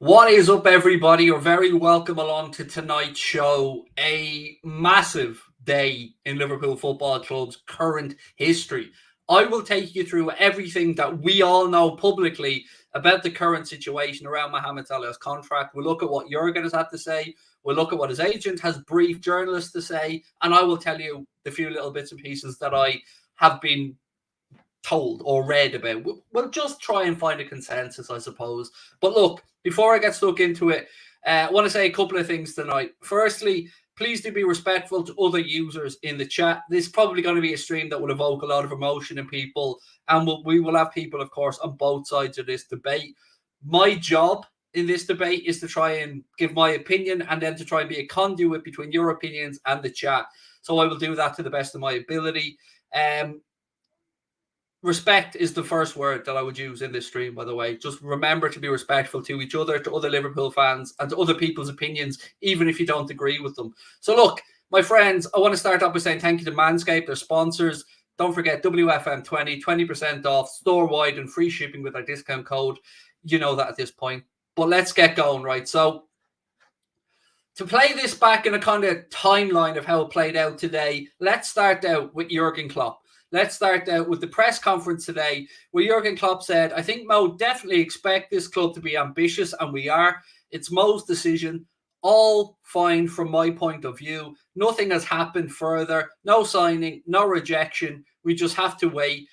What is up, everybody? You're very welcome along to tonight's show. A massive day in Liverpool Football Club's current history. I will take you through everything that we all know publicly about the current situation around Mohamed Salah's contract. We'll look at what Jurgen has had to say. We'll look at what his agent has briefed journalists to say. And I will tell you the few little bits and pieces that I have been told or read about. We'll just try and find a consensus, I suppose. But look, before I get stuck into it, I want to say a couple of things tonight. Firstly, please do be respectful to other users in the chat. This is probably going to be a stream that will evoke a lot of emotion in people, and we will have people, of course, on both sides of this debate. My job in this debate is to try and give my opinion and then to try and be a conduit between your opinions and the chat. So I will do that to the best of my ability. Respect is the first word that I would use in this stream, by the way. Just remember to be respectful to each other, to other Liverpool fans, and to other people's opinions, even if you don't agree with them. So look, my friends, I want to start off by saying thank you to Manscaped, their sponsors. Don't forget WFM20, 20% off, store-wide and free shipping with our discount code. You know that at this point. But let's get going, right? So to play this back in a kind of timeline of how it played out today, let's start out with Jurgen Klopp. Let's start out with the press conference today where Jurgen Klopp said, I think Mo definitely expect this club to be ambitious, and we are. It's Mo's decision. All fine from my point of view. Nothing has happened further. No signing, no rejection. We just have to wait.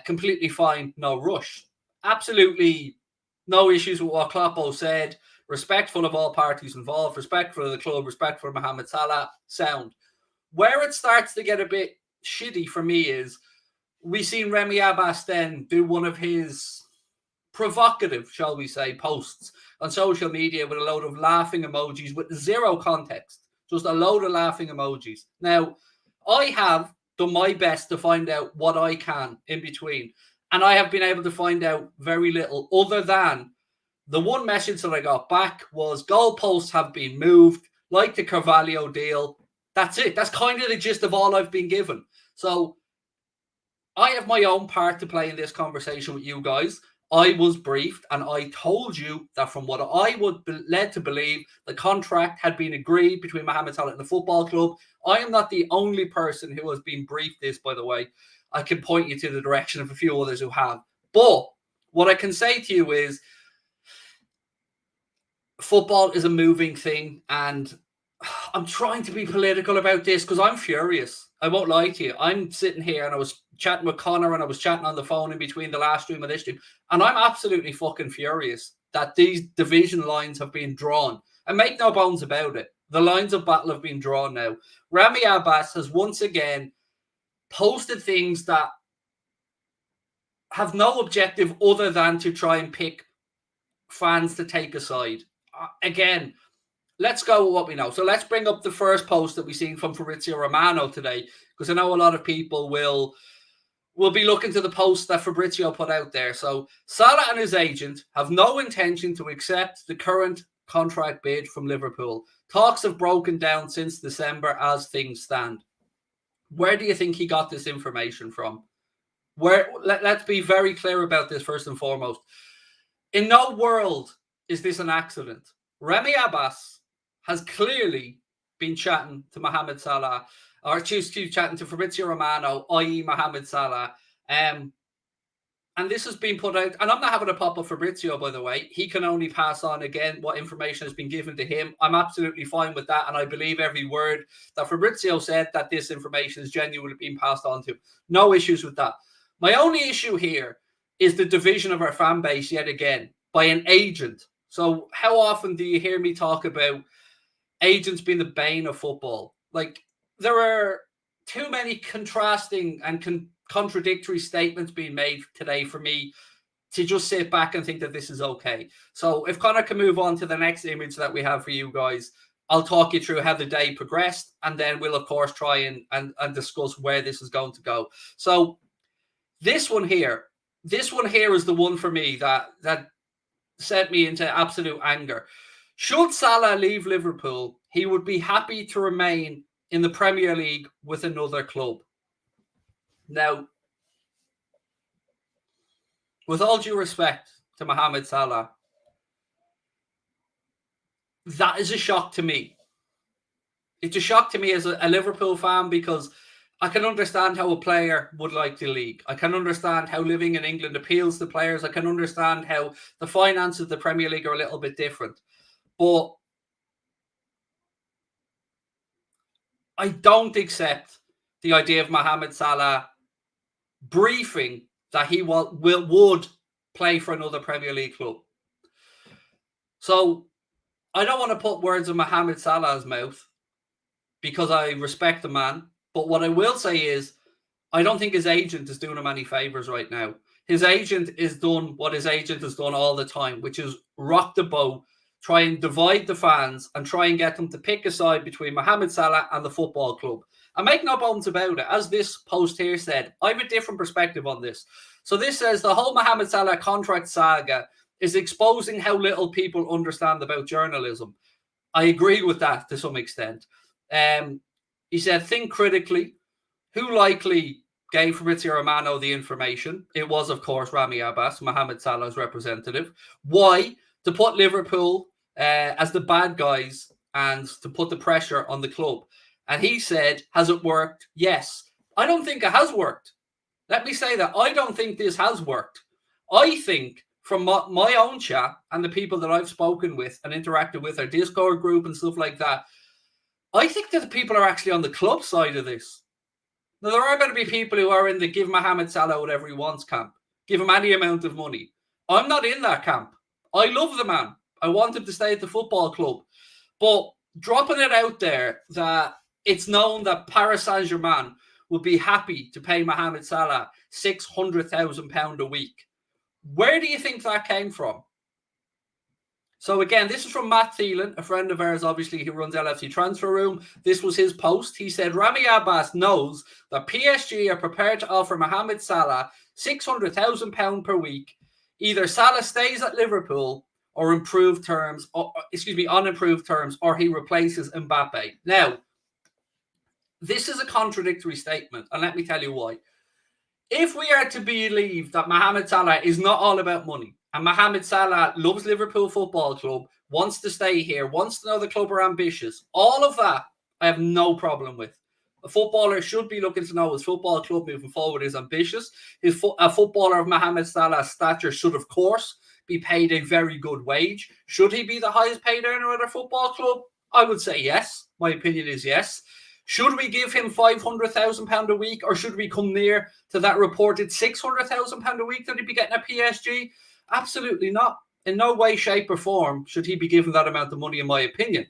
Completely fine. No rush. Absolutely no issues with what Kloppo said. Respectful of all parties involved. Respectful of the club. Respectful of Mohamed Salah. Sound. Where it starts to get a bit shitty for me is we seen Remy Abbas then do one of his provocative, shall we say, posts on social media with a load of laughing emojis with zero context, just a load of laughing emojis. Now, I have done my best to find out what I can in between, and I have been able to find out very little other than the one message that I got back was goalposts have been moved, like the Carvalho deal. That's it. That's kind of the gist of all I've been given. So I have my own part to play in this conversation with you guys. I was briefed and I told you that from what I would be led to believe, the contract had been agreed between Mohamed Salah and the football club. I am not the only person who has been briefed this, by the way. I can point you to the direction of a few others who have. But what I can say to you is football is a moving thing, and I'm trying to be political about this because I'm furious. I won't lie to you. I'm sitting here and I was chatting with Connor and I was chatting on the phone in between the last stream and this stream, and I'm absolutely fucking furious that these division lines have been drawn. And make no bones about it, the lines of battle have been drawn now. Ramy Abbas has once again posted things that have no objective other than to try and pick fans to take a side. Again, let's go with what we know. So let's bring up the first post that we've seen from Fabrizio Romano today, because I know a lot of people will be looking to the post that Fabrizio put out there. So Salah and his agent have no intention to accept the current contract bid from Liverpool. Talks have broken down since December as things stand. Where do you think he got this information from? Let's be very clear about this first and foremost. In no world is this an accident. Remy Abbas has clearly been chatting to Mohamed Salah, or chatting to Fabrizio Romano, i.e. Mohamed Salah. And this has been put out, and I'm not having a pop of Fabrizio, by the way. He can only pass on, again, what information has been given to him. I'm absolutely fine with that, and I believe every word that Fabrizio said, that this information is genuinely being passed on to. No issues with that. My only issue here is the division of our fan base yet again by an agent. So how often do you hear me talk about agents being the bane of football? Like, there are too many contrasting and contradictory statements being made today for me to just sit back and think that this is okay. So if Connor can move on to the next image that we have for you guys, I'll talk you through how the day progressed, and then we'll, of course, try and discuss where this is going to go. So this one here is the one for me that sent me into absolute anger. Should Salah leave Liverpool, he would be happy to remain in the Premier League with another club. Now, with all due respect to Mohamed Salah, That is a shock to me. It's a shock to me as a Liverpool fan, because I can understand how a player would like the league. I can understand how living in England appeals to players. I can understand how the finances of the Premier League are a little bit different. But I don't accept the idea of Mohamed Salah briefing that he would play for another Premier League club. So I don't want to put words in Mohamed Salah's mouth, because I respect the man. But what I will say is, I don't think his agent is doing him any favors right now. His agent is done what his agent has done all the time, which is rock the boat, try and divide the fans, and try and get them to pick a side between Mohamed Salah and the football club. And make no bones about it, as this post here said, I have a different perspective on this. So this says the whole Mohamed Salah contract saga is exposing how little people understand about journalism. I agree with that to some extent. He said, think critically. Who likely gave Fabrizio Romano the information? It was, of course, Rami Abbas, Mohamed Salah's representative. Why? To put Liverpool as the bad guys and to put the pressure on the club. And he said, has it worked? Yes. I don't think it has worked. Let me say that. I don't think this has worked. I think from my own chat and the people that I've spoken with and interacted with, our Discord group and stuff like that, I think that the people are actually on the club side of this. Now, there are going to be people who are in the give Mohamed Salah whatever he wants camp. Give him any amount of money. I'm not in that camp. I love the man. I want him to stay at the football club. But dropping it out there that it's known that Paris Saint-Germain would be happy to pay Mohamed Salah £600,000 a week. Where do you think that came from? So again, this is from Matt Thielen, a friend of ours, obviously, who runs LFC Transfer Room. This was his post. He said, Rami Abbas knows that PSG are prepared to offer Mohamed Salah £600,000 per week. Either Salah stays at Liverpool or on improved terms, or he replaces Mbappe. Now, this is a contradictory statement, and let me tell you why. If we are to believe that Mohamed Salah is not all about money, and Mohamed Salah loves Liverpool Football Club, wants to stay here, wants to know the club are ambitious, all of that I have no problem with. A footballer should be looking to know his football club moving forward is ambitious. A footballer of Mohamed Salah's stature should, of course, be paid a very good wage. Should he be the highest paid earner at a football club? I would say yes. My opinion is yes. Should we give him £500,000 a week, or should we come near to that reported £600,000 a week that he'd be getting at PSG? Absolutely not. In no way, shape or form should he be given that amount of money, in my opinion.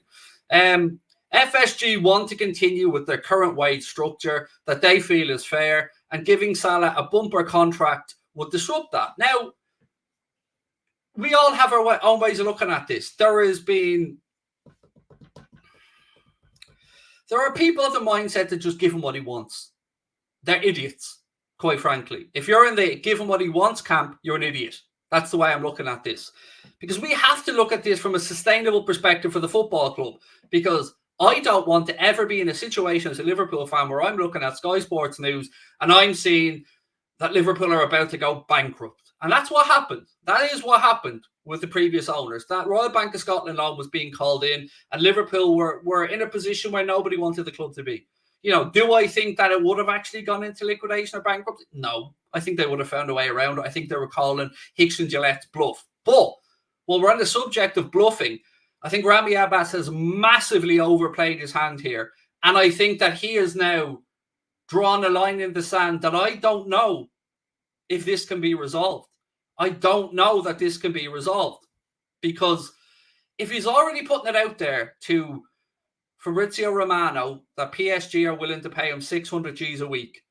FSG want to continue with their current wage structure that they feel is fair, and giving Salah a bumper contract would disrupt that. Now, we all have our own ways of looking at this. There are people of the mindset that just give him what he wants. They're idiots, quite frankly. If you're in the give him what he wants camp, you're an idiot. That's the way I'm looking at this. Because we have to look at this from a sustainable perspective for the football club. Because I don't want to ever be in a situation as a Liverpool fan where I'm looking at Sky Sports News and I'm seeing that Liverpool are about to go bankrupt. And that's what happened. That is what happened with the previous owners. That Royal Bank of Scotland loan was being called in, and Liverpool were in a position where nobody wanted the club to be. You know, do I think that it would have actually gone into liquidation or bankruptcy? No. I think they would have found a way around it. I think they were calling Hicks and Gillette's bluff. But while we're on the subject of bluffing, I think Rami Abbas has massively overplayed his hand here. And I think that he has now drawn a line in the sand that I don't know if this can be resolved. I don't know that this can be resolved, because if he's already putting it out there to Fabrizio Romano that PSG are willing to pay him 600 G's a week,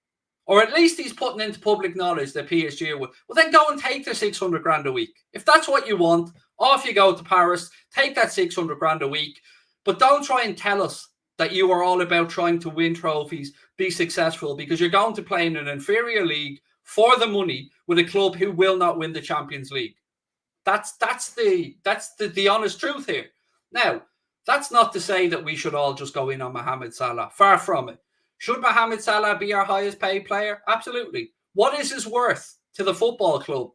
or at least he's putting into public knowledge that PSG are, well, then go and take the 600 grand a week. If that's what you want, off you go to Paris, take that 600 grand a week, but don't try and tell us that you are all about trying to win trophies, be successful, because you're going to play in an inferior league for the money with a club who will not win the Champions League. That's the honest truth here. Now, that's not to say that we should all just go in on Mohamed Salah. Far from it. Should Mohamed Salah be our highest paid player? Absolutely. What is his worth to the football club?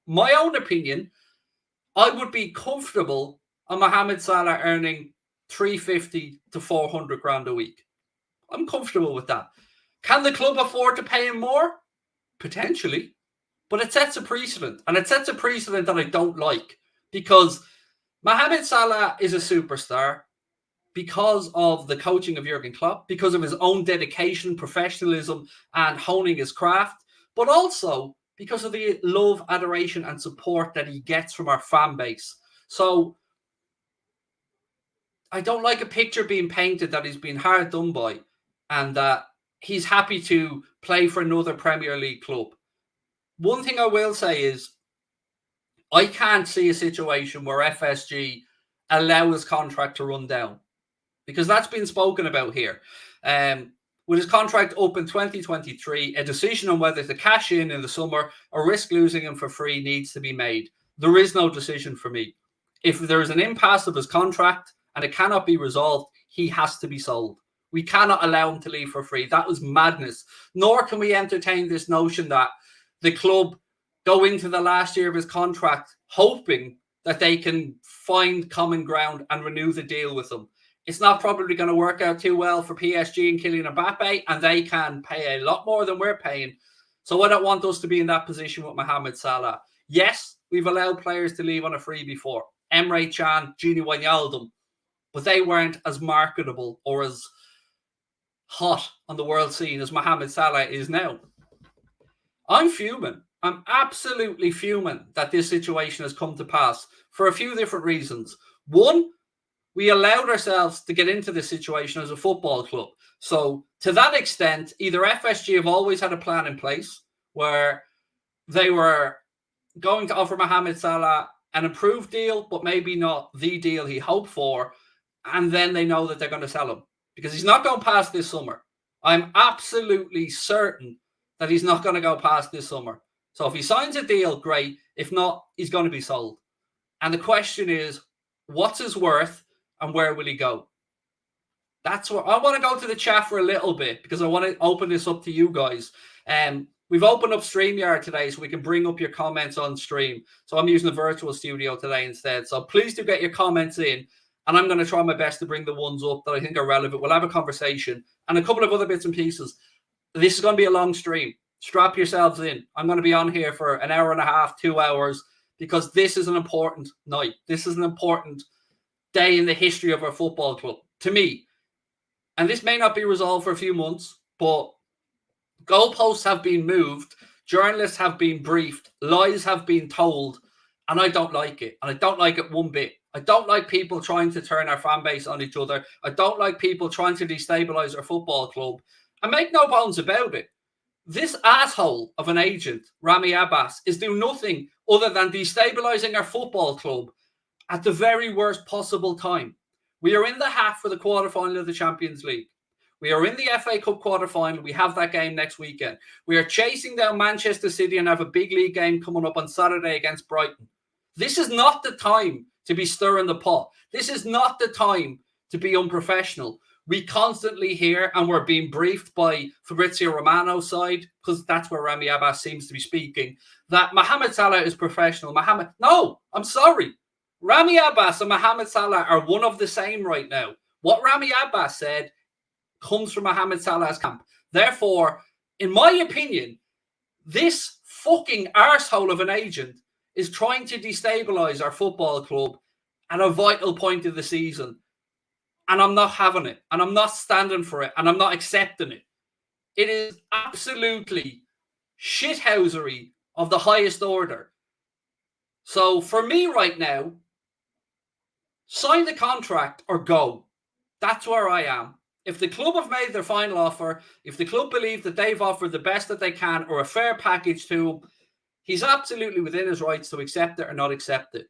My own opinion, I would be comfortable on Mohamed Salah earning 350 to 400 grand a week. I'm comfortable with that. Can the club afford to pay him more? Potentially. But it sets a precedent. And it sets a precedent that I don't like. Because Mohamed Salah is a superstar because of the coaching of Jurgen Klopp, because of his own dedication, professionalism, and honing his craft, but also because of the love, adoration, and support that he gets from our fan base. So I don't like a picture being painted that he's been hard done by and that he's happy to play for another Premier League club. One thing I will say is I can't see a situation where FSG allow his contract to run down, because that's been spoken about here. With his contract up in 2023, a decision on whether to cash in the summer or risk losing him for free needs to be made. There is no decision for me. If there is an impasse of his contract and it cannot be resolved, he has to be sold. We cannot allow him to leave for free. That was madness. Nor can we entertain this notion that the club go into the last year of his contract hoping that they can find common ground and renew the deal with him. It's not probably going to work out too well for PSG and Kylian Mbappe, and they can pay a lot more than we're paying. So I don't want us to be in that position with Mohamed Salah. Yes, we've allowed players to leave on a free before. Emre Can, Gini Wijnaldum, but they weren't as marketable or as hot on the world scene as Mohamed Salah is now. I'm fuming. I'm absolutely fuming that this situation has come to pass for a few different reasons. One, we allowed ourselves to get into this situation as a football club. So to that extent, either FSG have always had a plan in place where they were going to offer Mohamed Salah an improved deal, but maybe not the deal he hoped for. And then they know that they're going to sell him because he's not going past this summer. I'm absolutely certain that he's not going to go past this summer. So if he signs a deal, great. If not, he's going to be sold. And the question is, what's his worth and where will he go? That's what I want to go to the chat for a little bit because I want to open this up to you guys. We've opened up StreamYard today so we can bring up your comments on stream. So I'm using the virtual studio today instead. So please do get your comments in. And I'm going to try my best to bring the ones up that I think are relevant. We'll have a conversation and a couple of other bits and pieces. This is going to be a long stream. Strap yourselves in. I'm going to be on here for an hour and a half, 2 hours, because this is an important night. This is an important day in the history of our football club, to me. And this may not be resolved for a few months, but goalposts have been moved. Journalists have been briefed. Lies have been told. And I don't like it. And I don't like it one bit. I don't like people trying to turn our fan base on each other. I don't like people trying to destabilize our football club. And make no bones about it. This asshole of an agent, Rami Abbas, is doing nothing other than destabilizing our football club at the very worst possible time. We are in the hat for the quarterfinal of the Champions League. We are in the FA Cup quarterfinal. We have that game next weekend. We are chasing down Manchester City and have a big league game coming up on Saturday against Brighton. This is not the time to be stirring the pot. This is not the time to be unprofessional. We constantly hear, and we're being briefed by Fabrizio Romano's side, because that's where Rami Abbas seems to be speaking, that Mohamed Salah is professional. No, I'm sorry. Rami Abbas and Mohamed Salah are one of the same right now. What Rami Abbas said comes from Mohamed Salah's camp. Therefore, in my opinion, this fucking arsehole of an agent is trying to destabilize our football club at a vital point of the season. And I'm not having it. And I'm not standing for it. And I'm not accepting it. It is absolutely shithousery of the highest order. So for me right now, sign the contract or go. That's where I am. If the club have made their final offer, if the club believe that they've offered the best that they can or a fair package to him, he's absolutely within his rights to accept it or not accept it.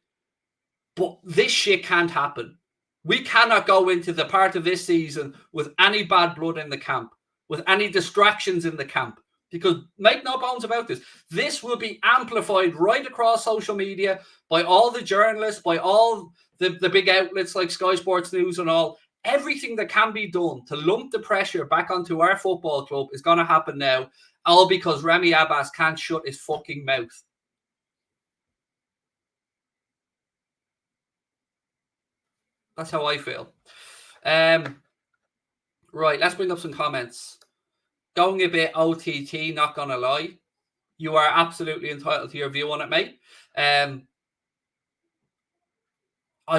But this shit can't happen. We cannot go into the part of this season with any bad blood in the camp, with any distractions in the camp, because make no bones about this. This will be amplified right across social media by all the journalists, by all the big outlets like Sky Sports News and all. Everything that can be done to lump the pressure back onto our football club is going to happen now, all because Rami Abbas can't shut his fucking mouth. That's how I feel. Right, let's bring up some comments. Going a bit OTT, not gonna lie. You are absolutely entitled to your view on it, mate. I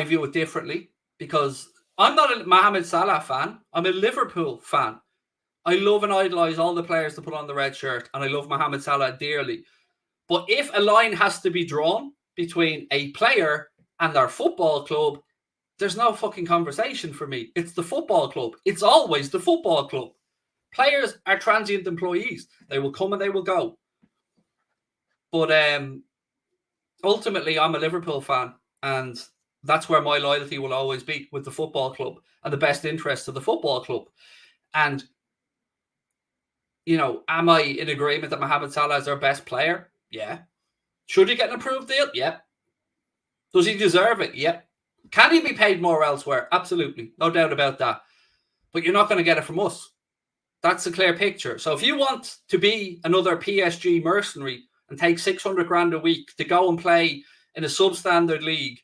view it differently because I'm not a Mohamed Salah fan. I'm a Liverpool fan. I love and idolise all the players that put on the red shirt, and I love Mohamed Salah dearly. But if a line has to be drawn between a player and their football club, there's no fucking conversation for me. It's the football club. It's always the football club. Players are transient employees. They will come and they will go. But ultimately, I'm a Liverpool fan, and that's where my loyalty will always be, with the football club and the best interests of the football club. And, you know, am I in agreement that Mohamed Salah is our best player? Yeah. Should he get an approved deal? Yeah. Does he deserve it? Yeah. Can he be paid more elsewhere? Absolutely. No doubt about that. But you're not going to get it from us. That's a clear picture. So if you want to be another PSG mercenary and take 600 grand a week to go and play in a substandard league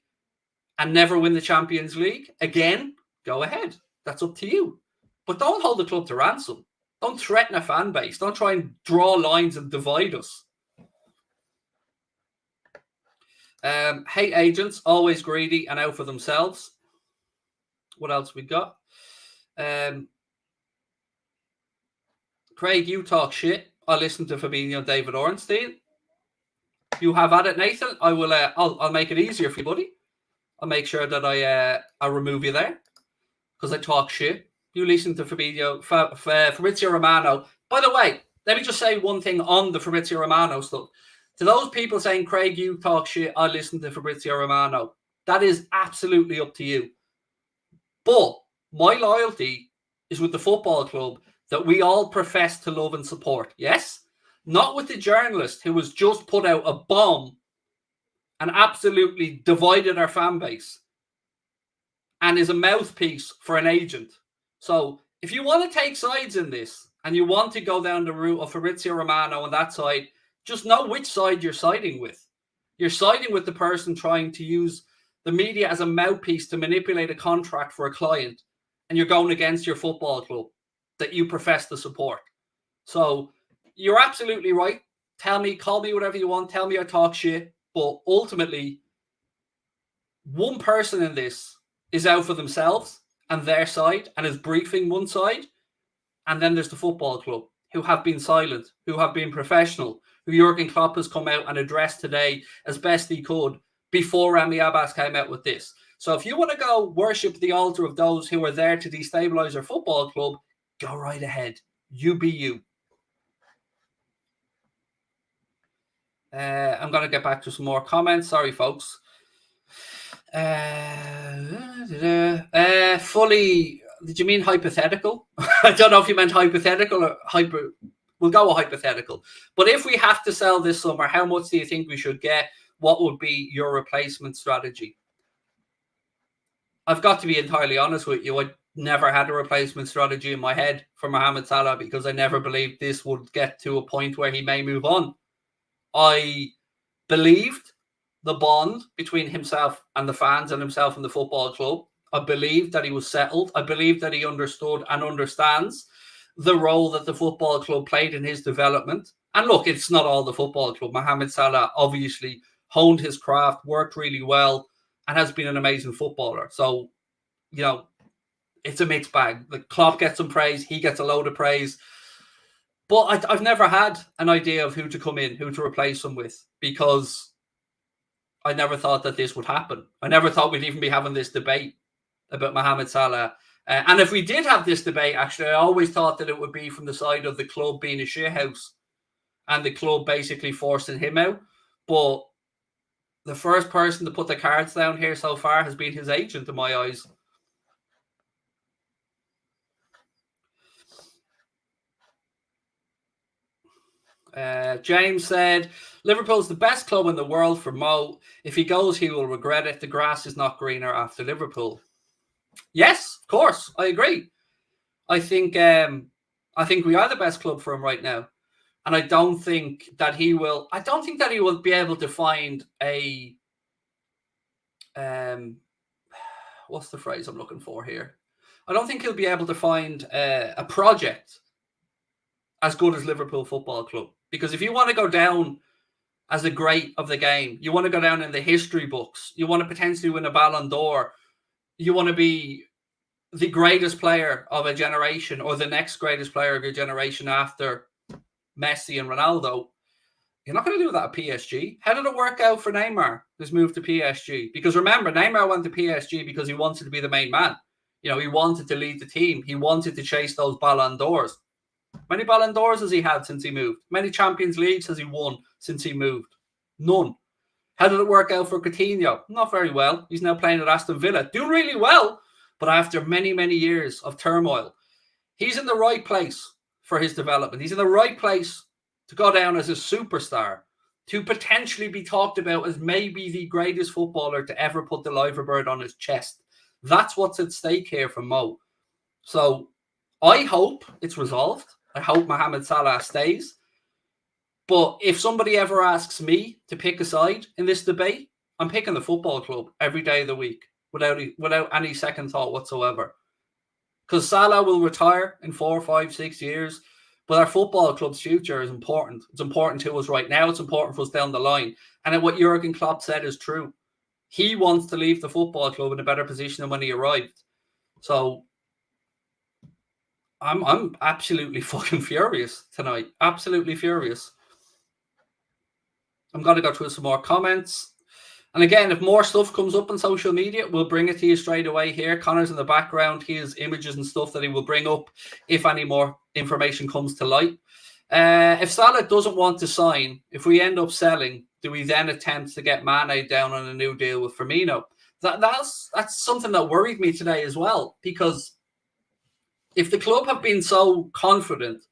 and never win the Champions League, again, go ahead. That's up to you. But don't hold the club to ransom. Don't threaten a fan base. Don't try and draw lines and divide us. Hate agents, always greedy and out for themselves. What else we got? Craig, you talk shit. I'll listen to Fabinho and David Ornstein. You have at it, Nathan. I will. I'll make it easier for you, buddy. I'll make sure that I'll remove you there because I talk shit. You listen to Fabrizio Romano. By the way, let me just say one thing on the Fabrizio Romano stuff. To those people saying, Craig, you talk shit, I listen to Fabrizio Romano. That is absolutely up to you. But my loyalty is with the football club that we all profess to love and support. Yes? Not with the journalist who has just put out a bomb and absolutely divided our fan base and is a mouthpiece for an agent. So if you want to take sides in this and you want to go down the route of Fabrizio Romano on that side, just know which side you're siding with. You're siding with the person trying to use the media as a mouthpiece to manipulate a contract for a client, and you're going against your football club that you profess to support. So you're absolutely right. Tell me, call me whatever you want. Tell me I talk shit. But ultimately, one person in this is out for themselves and their side and is briefing one side. And then there's the football club who have been silent, who have been professional, who Jurgen Klopp has come out and addressed today as best he could before Rami Abbas came out with this. So if you want to go worship the altar of those who are there to destabilize our football club, go right ahead. You be you. I'm going to get back to some more comments. Sorry, folks. Fully, did you mean hypothetical? I don't know if you meant hypothetical or hyper. We'll go with hypothetical. But if we have to sell this summer, how much do you think we should get? What would be your replacement strategy? I've got to be entirely honest with you. I never had a replacement strategy in my head for Mohamed Salah because I never believed this would get to a point where he may move on. I believed the bond between himself and the fans and himself and the football club. I believed that he was settled. I believed that he understood and understands the role that the football club played in his development. And look, it's not all the football club. Mohamed Salah obviously honed his craft, worked really well, and has been an amazing footballer. So, you know, it's a mixed bag. The Klopp gets some praise. He gets a load of praise. But I've never had an idea of who to come in, who to replace him with, because I never thought that this would happen. I never thought we'd even be having this debate about Mohamed Salah. And if we did have this debate, actually, I always thought that it would be from the side of the club being a shithouse and the club basically forcing him out. But the first person to put the cards down here so far has been his agent, in my eyes. James said, Liverpool's the best club in the world for Mo. If he goes, he will regret it. The grass is not greener after Liverpool. Yes, of course. I agree. I think we are the best club for him right now. And I don't think that he will be able to find a what's the phrase I'm looking for here? I don't think he'll be able to find a project as good as Liverpool Football Club. Because if you want to go down as a great of the game, you want to go down in the history books, you want to potentially win a Ballon d'Or, you want to be the greatest player of a generation or the next greatest player of your generation after Messi and Ronaldo, you're not going to do that at PSG. How did it work out for Neymar, his move to PSG? Because remember, Neymar went to PSG because he wanted to be the main man. You know, he wanted to lead the team. He wanted to chase those Ballon d'Ors. Many Ballon d'Ors has he had since he moved? Many Champions Leagues has he won since he moved? None. How did it work out for Coutinho? Not very well. He's now playing at Aston Villa. Doing really well, but after many, many years of turmoil. He's in the right place for his development. He's in the right place to go down as a superstar, to potentially be talked about as maybe the greatest footballer to ever put the liver bird on his chest. That's what's at stake here for Mo. So I hope it's resolved. I hope Mohamed Salah stays. But if somebody ever asks me to pick a side in this debate, I'm picking the football club every day of the week without any second thought whatsoever. Because Salah will retire in 4, 5, 6 years. But our football club's future is important. It's important to us right now. It's important for us down the line. And what Jurgen Klopp said is true. He wants to leave the football club in a better position than when he arrived. So I'm absolutely fucking furious tonight. Absolutely furious. I'm going to go through some more comments. And again, if more stuff comes up on social media, we'll bring it to you straight away here. Connor's in the background. He has images and stuff that he will bring up if any more information comes to light. If Salah doesn't want to sign, if we end up selling, do we then attempt to get Mane down on a new deal with Firmino? That's something that worried me today as well, because if the club have been so confident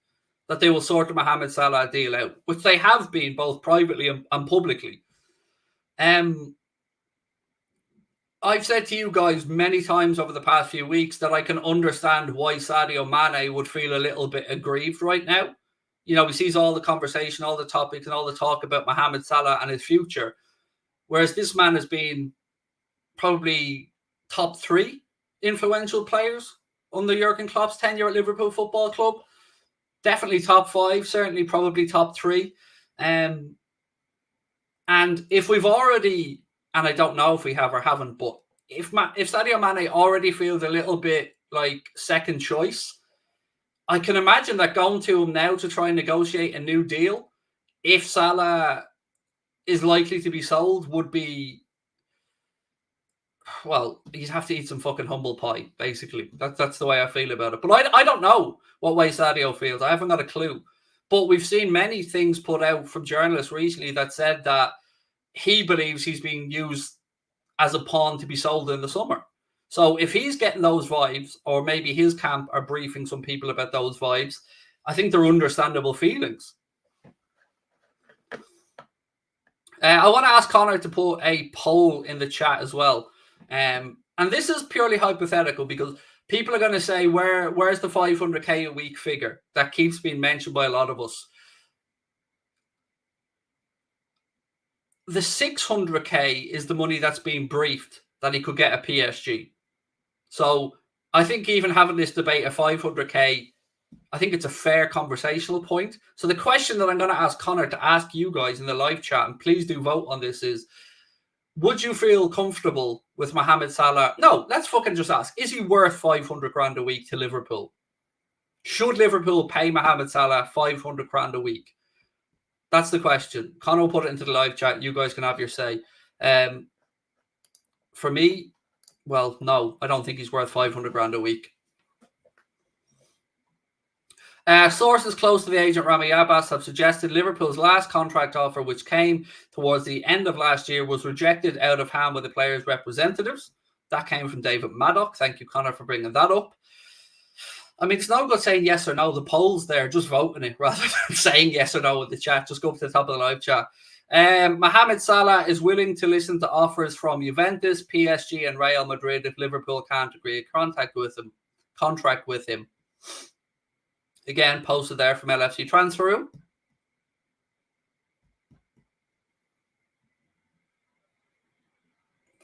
that they will sort the Mohamed Salah deal out, which they have been both privately and publicly, I've said to you guys many times over the past few weeks that I can understand why Sadio Mane would feel a little bit aggrieved right now. You know, he sees all the conversation, all the topics, and all the talk about Mohamed Salah and his future, whereas this man has been probably top 3 influential players under Jurgen Klopp's tenure at Liverpool Football Club. Definitely top 5, certainly probably top 3. And if we've already, and I don't know if we have or haven't, but if Sadio Mane already feels a little bit like second choice, I can imagine that going to him now to try and negotiate a new deal, if Salah is likely to be sold, would be, well, you'd have to eat some fucking humble pie, basically. That's the way I feel about it. But I don't know what way Sadio feels. I haven't got a clue. But we've seen many things put out from journalists recently that said that he believes he's being used as a pawn to be sold in the summer. So if he's getting those vibes, or maybe his camp are briefing some people about those vibes, I think they're understandable feelings. I want to ask Connor to put a poll in the chat as well. And this is purely hypothetical because people are going to say, where's the 500k a week figure that keeps being mentioned by a lot of us? The 600k is the money that's being briefed that he could get at PSG. So I think even having this debate at 500k, I think it's a fair conversational point. So the question that I'm going to ask Connor to ask you guys in the live chat, and please do vote on this, is, would you feel comfortable with Mohamed Salah? No, let's fucking just ask. Is he worth 500 grand a week to Liverpool? Should Liverpool pay Mohamed Salah 500 grand a week? That's the question. Connor will put it into the live chat. You guys can have your say. For me, well, no, I don't think he's worth 500 grand a week. Sources close to the agent Rami Abbas have suggested Liverpool's last contract offer, which came towards the end of last year, was rejected out of hand with the players' representatives. That came from David Maddock. Thank you, Connor, for bringing that up. I mean, it's no good saying yes or no. The poll's there, just voting it rather than saying yes or no in the chat. Just go up to the top of the live chat. Mohamed Salah is willing to listen to offers from Juventus, PSG, and Real Madrid if Liverpool can't agree a contract with him. Again, posted there from LFC Transfer Room.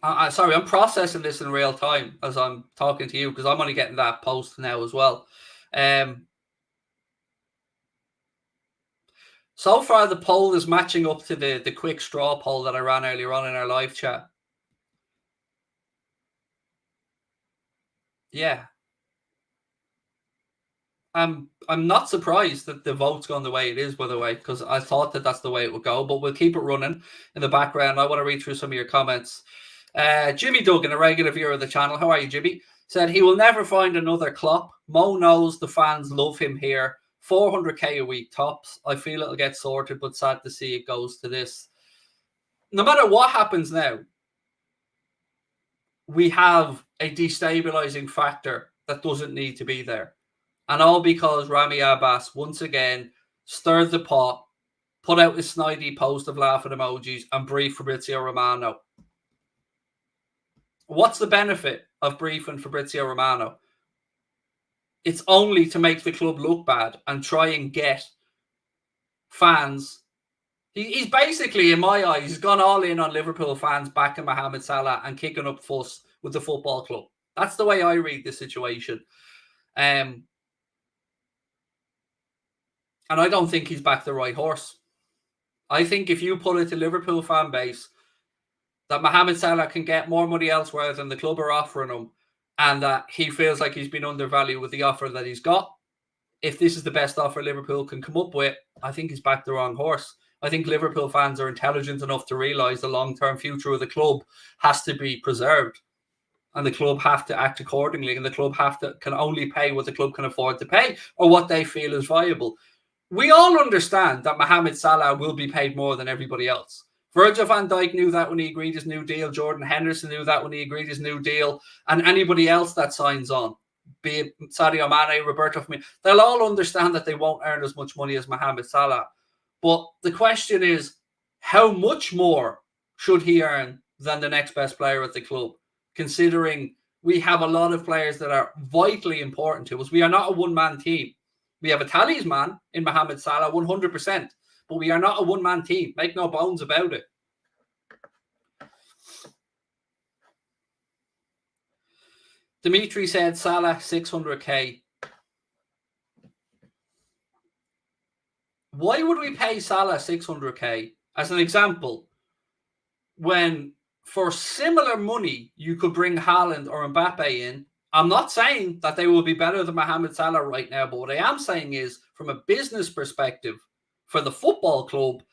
Sorry, I'm processing this in real time as I'm talking to you because I'm only getting that post now as well. So far, the poll is matching up to the quick straw poll that I ran earlier on in our live chat. Yeah. I'm not surprised that the vote's gone the way it is, by the way, because I thought that that's the way it would go. But we'll keep it running in the background. I want to read through some of your comments. Jimmy Duggan, a regular viewer of the channel. How are you, Jimmy? Said he will never find another Klopp. Mo knows the fans love him here. 400k a week tops. I feel it'll get sorted, but sad to see it goes to this. No matter what happens now, we have a destabilizing factor that doesn't need to be there. And all because Rami Abbas once again stirred the pot, put out a snidey post of laughing emojis, and briefed Fabrizio Romano. What's the benefit of briefing Fabrizio Romano? It's only to make the club look bad and try and get fans. He's basically, in my eyes, gone all in on Liverpool fans backing Mohamed Salah and kicking up fuss with the football club. That's the way I read the situation. And I don't think he's backed the right horse. I think if you put it to Liverpool fan base that Mohamed Salah can get more money elsewhere than the club are offering him, and that he feels like he's been undervalued with the offer that he's got, if this is the best offer Liverpool can come up with, I think he's backed the wrong horse. I think Liverpool fans are intelligent enough to realise the long-term future of the club has to be preserved. And the club have to act accordingly. And the club can only pay what the club can afford to pay or what they feel is viable. We all understand that Mohamed Salah will be paid more than everybody else. Virgil van Dijk knew that when he agreed his new deal. Jordan Henderson knew that when he agreed his new deal. And anybody else that signs on, be it Sadio Mane, Roberto Firmino, they'll all understand that they won't earn as much money as Mohamed Salah. But the question is, how much more should he earn than the next best player at the club? Considering we have a lot of players that are vitally important to us. We are not a one-man team. We have a talisman in Mohamed Salah, 100%. But we are not a one-man team. Make no bones about it. Dimitri said Salah, 600k. Why would we pay Salah 600k, as an example, when for similar money you could bring Haaland or Mbappe in? I'm not saying that they will be better than Mohamed Salah right now, but what I am saying is, from a business perspective, for the football club,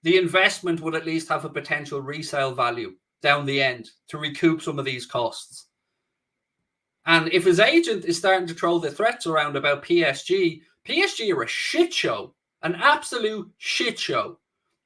the investment would at least have a potential resale value down the end to recoup some of these costs. And if his agent is starting to throw the threats around about PSG are a shit show. An absolute shit show.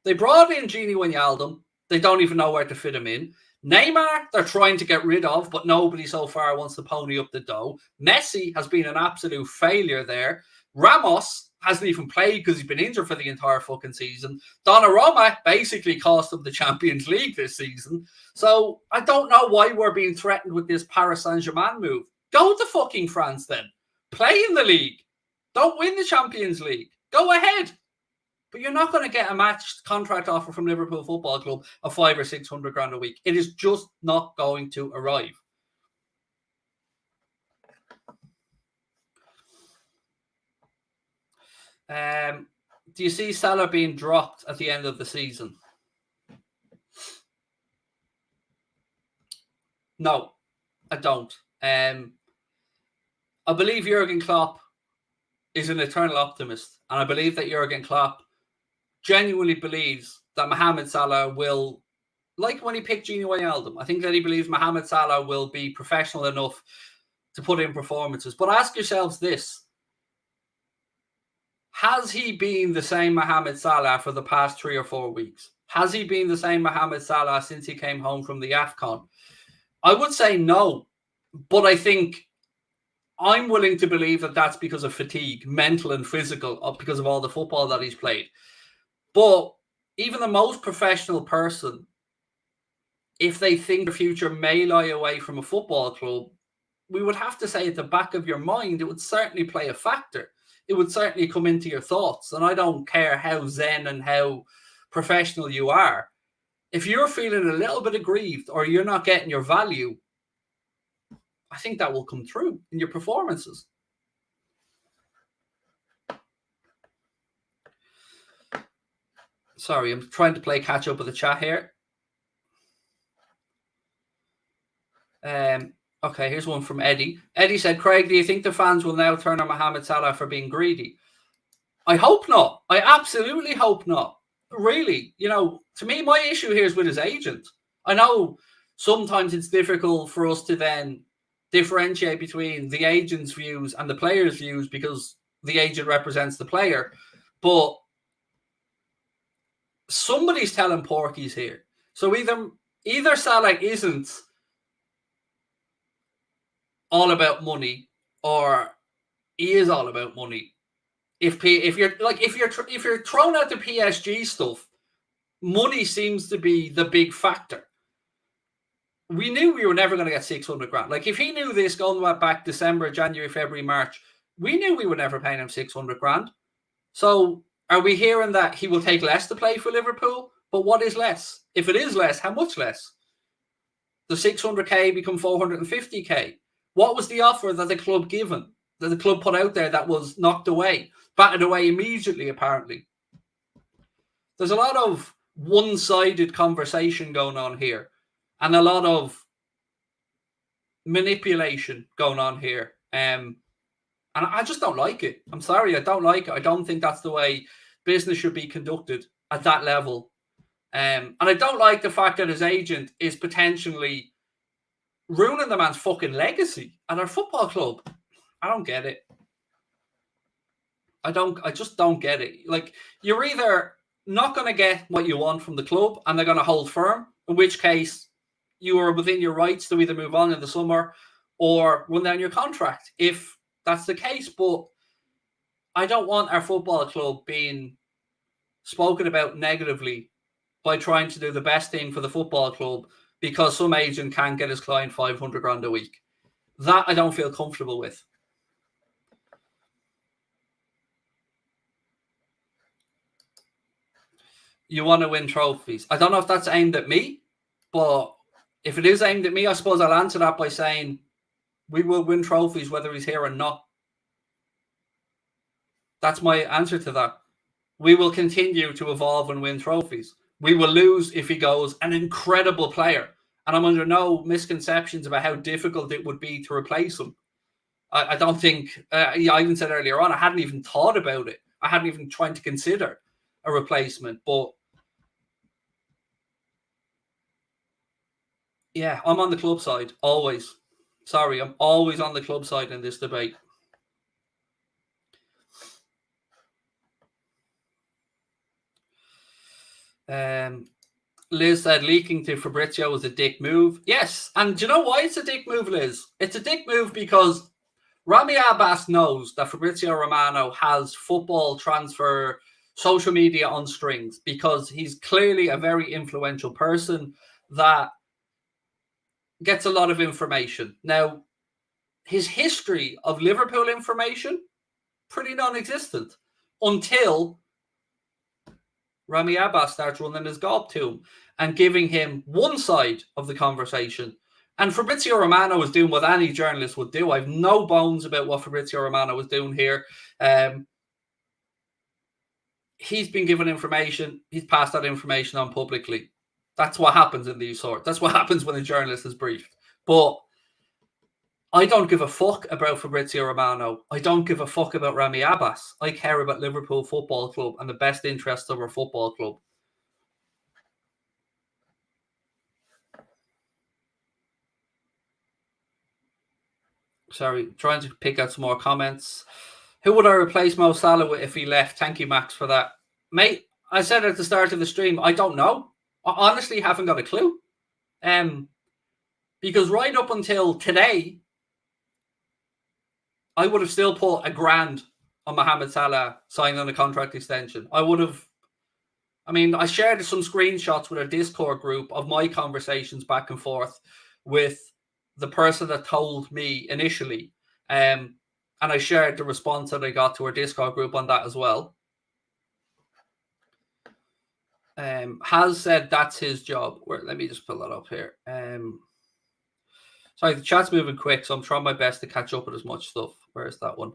They brought in Gini Wijnaldum. They don't even know where to fit him in. Neymar, they're trying to get rid of, but nobody so far wants to pony up the dough. Messi has been an absolute failure there. Ramos hasn't even played because he's been injured for the entire fucking season. Donnarumma basically cost them the Champions League this season. So I don't know why we're being threatened with this Paris Saint-Germain move. Go to fucking France then. Play in the league. Don't win the Champions League. Go ahead. But you're not going to get a matched contract offer from Liverpool Football Club of 500 or 600 grand a week. It is just not going to arrive. Do you see Salah being dropped at the end of the season? No, I don't. I believe Jurgen Klopp is an eternal optimist. And I believe that Jurgen Klopp genuinely believes that Mohamed Salah will, like when he picked Gini Wijnaldum, I think that he believes Mohamed Salah will be professional enough to put in performances. But ask yourselves this. Has he been the same Mohamed Salah for the past 3 or 4 weeks? Has he been the same Mohamed Salah since he came home from the AFCON? I would say no. But I think I'm willing to believe that that's because of fatigue, mental and physical, because of all the football that he's played. But even the most professional person, if they think the future may lie away from a football club, we would have to say at the back of your mind, it would certainly play a factor. It would certainly come into your thoughts. And I don't care how zen and how professional you are. if you're feeling a little bit aggrieved or you're not getting your value, I think that will come through in your performances. Sorry, I'm trying to play catch up with the chat here. Okay, here's one from Eddie. Eddie said, Craig, do you think the fans will now turn on Mohamed Salah for being greedy? I hope not. I absolutely hope not. Really, to me, my issue here is with his agent. I know sometimes it's difficult for us to then differentiate between the agent's views and the player's views because the agent represents the player. But somebody's telling porkies here. So either Salah isn't all about money or he is all about money. If you're throwing out the PSG stuff, money seems to be the big factor. We knew we were never going to get 600 grand. Like if he knew this going back December, January, February, March, we knew we were never paying him 600 grand. So are we hearing that he will take less to play for Liverpool? But what is less? If it is less, how much less? The 600k become 450k. What was the offer that the club put out there that was knocked away, batted away immediately, apparently? There's a lot of one-sided conversation going on here and a lot of manipulation going on here. And I just don't like it. I'm sorry, I don't like it. I don't think that's the way business should be conducted at that level. And I don't like the fact that his agent is potentially ruining the man's fucking legacy at our football club. I don't get it. I just don't get it. Like, you're either not going to get what you want from the club and they're going to hold firm, in which case you are within your rights to either move on in the summer or run down your contract if that's the case. But I don't want our football club being spoken about negatively by trying to do the best thing for the football club because some agent can't get his client 500 grand a week. That I don't feel comfortable with. You want to win trophies. I don't know if that's aimed at me, but if it is aimed at me, I suppose I'll answer that by saying we will win trophies whether he's here or not. That's my answer to that. We will continue to evolve and win trophies. We will lose if he goes, an incredible player. And I'm under no misconceptions about how difficult it would be to replace him. I don't think, I even said earlier on, I hadn't even thought about it. I hadn't even tried to consider a replacement. But yeah, I'm on the club side, always. Sorry, I'm always on the club side in this debate. Liz said leaking to Fabrizio was a dick move. Yes, and do you know why it's a dick move, Liz? It's a dick move because Rami Abbas knows that Fabrizio Romano has football transfer social media on strings because he's clearly a very influential person that gets a lot of information. Now, his history of Liverpool information, pretty non-existent until Rami Abbas starts running his gob to him and giving him one side of the conversation. And Fabrizio Romano is doing what any journalist would do. I have no bones about what Fabrizio Romano was doing here. He's been given information. He's passed that information on publicly. That's what happens in these sorts. That's what happens when a journalist is briefed. But I don't give a fuck about Fabrizio Romano. I don't give a fuck about Rami Abbas. I care about Liverpool Football Club and the best interests of our football club. Sorry, trying to pick out some more comments. Who would I replace Mo Salah with if he left? Thank you, Max, for that. Mate, I said at the start of the stream, I don't know. I honestly haven't got a clue. Because right up until today, I would have still put $1,000 on Mohamed Salah signing a contract extension. I shared some screenshots with a Discord group of my conversations back and forth with the person that told me initially. And I shared the response that I got to our Discord group on that as well. has said that's his job. Let me just pull that up here. Sorry, the chat's moving quick, so I'm trying my best to catch up with as much stuff. Where's that one?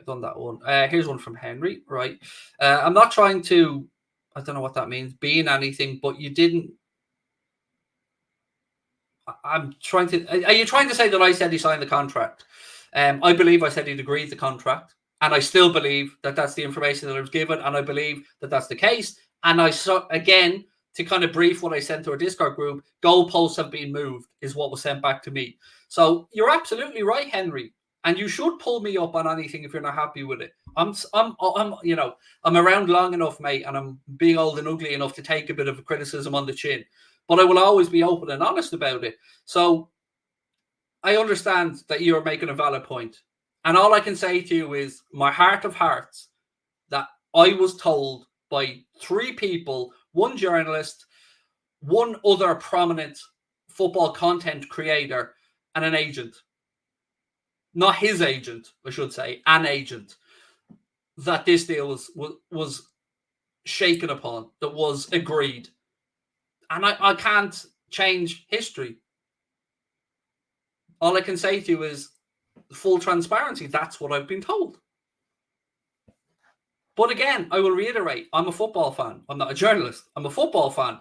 Done that one. Here's one from Henry. Right. I'm not trying to, I don't know what that means, being anything, but you didn't. I'm trying to. Are you trying to say that I said he signed the contract? I believe I said he'd agreed the contract, and I still believe that that's the information that I was given, and I believe that that's the case. And I saw again to kind of brief what I sent to our Discord group. Goalposts have been moved, is what was sent back to me. So you're absolutely right, Henry, and you should pull me up on anything if you're not happy with it. I'm around long enough, mate, and I'm being old and ugly enough to take a bit of a criticism on the chin. But I will always be open and honest about it. So I understand that you're making a valid point. And all I can say to you is my heart of hearts that I was told by 3 people, 1 journalist, 1 other prominent football content creator, and an agent. Not his agent, I should say, an agent. That this deal was shaken upon, that was agreed. And I can't change history. All I can say to you is full transparency. That's what I've been told. But again, I will reiterate, I'm a football fan. I'm not a journalist. I'm a football fan.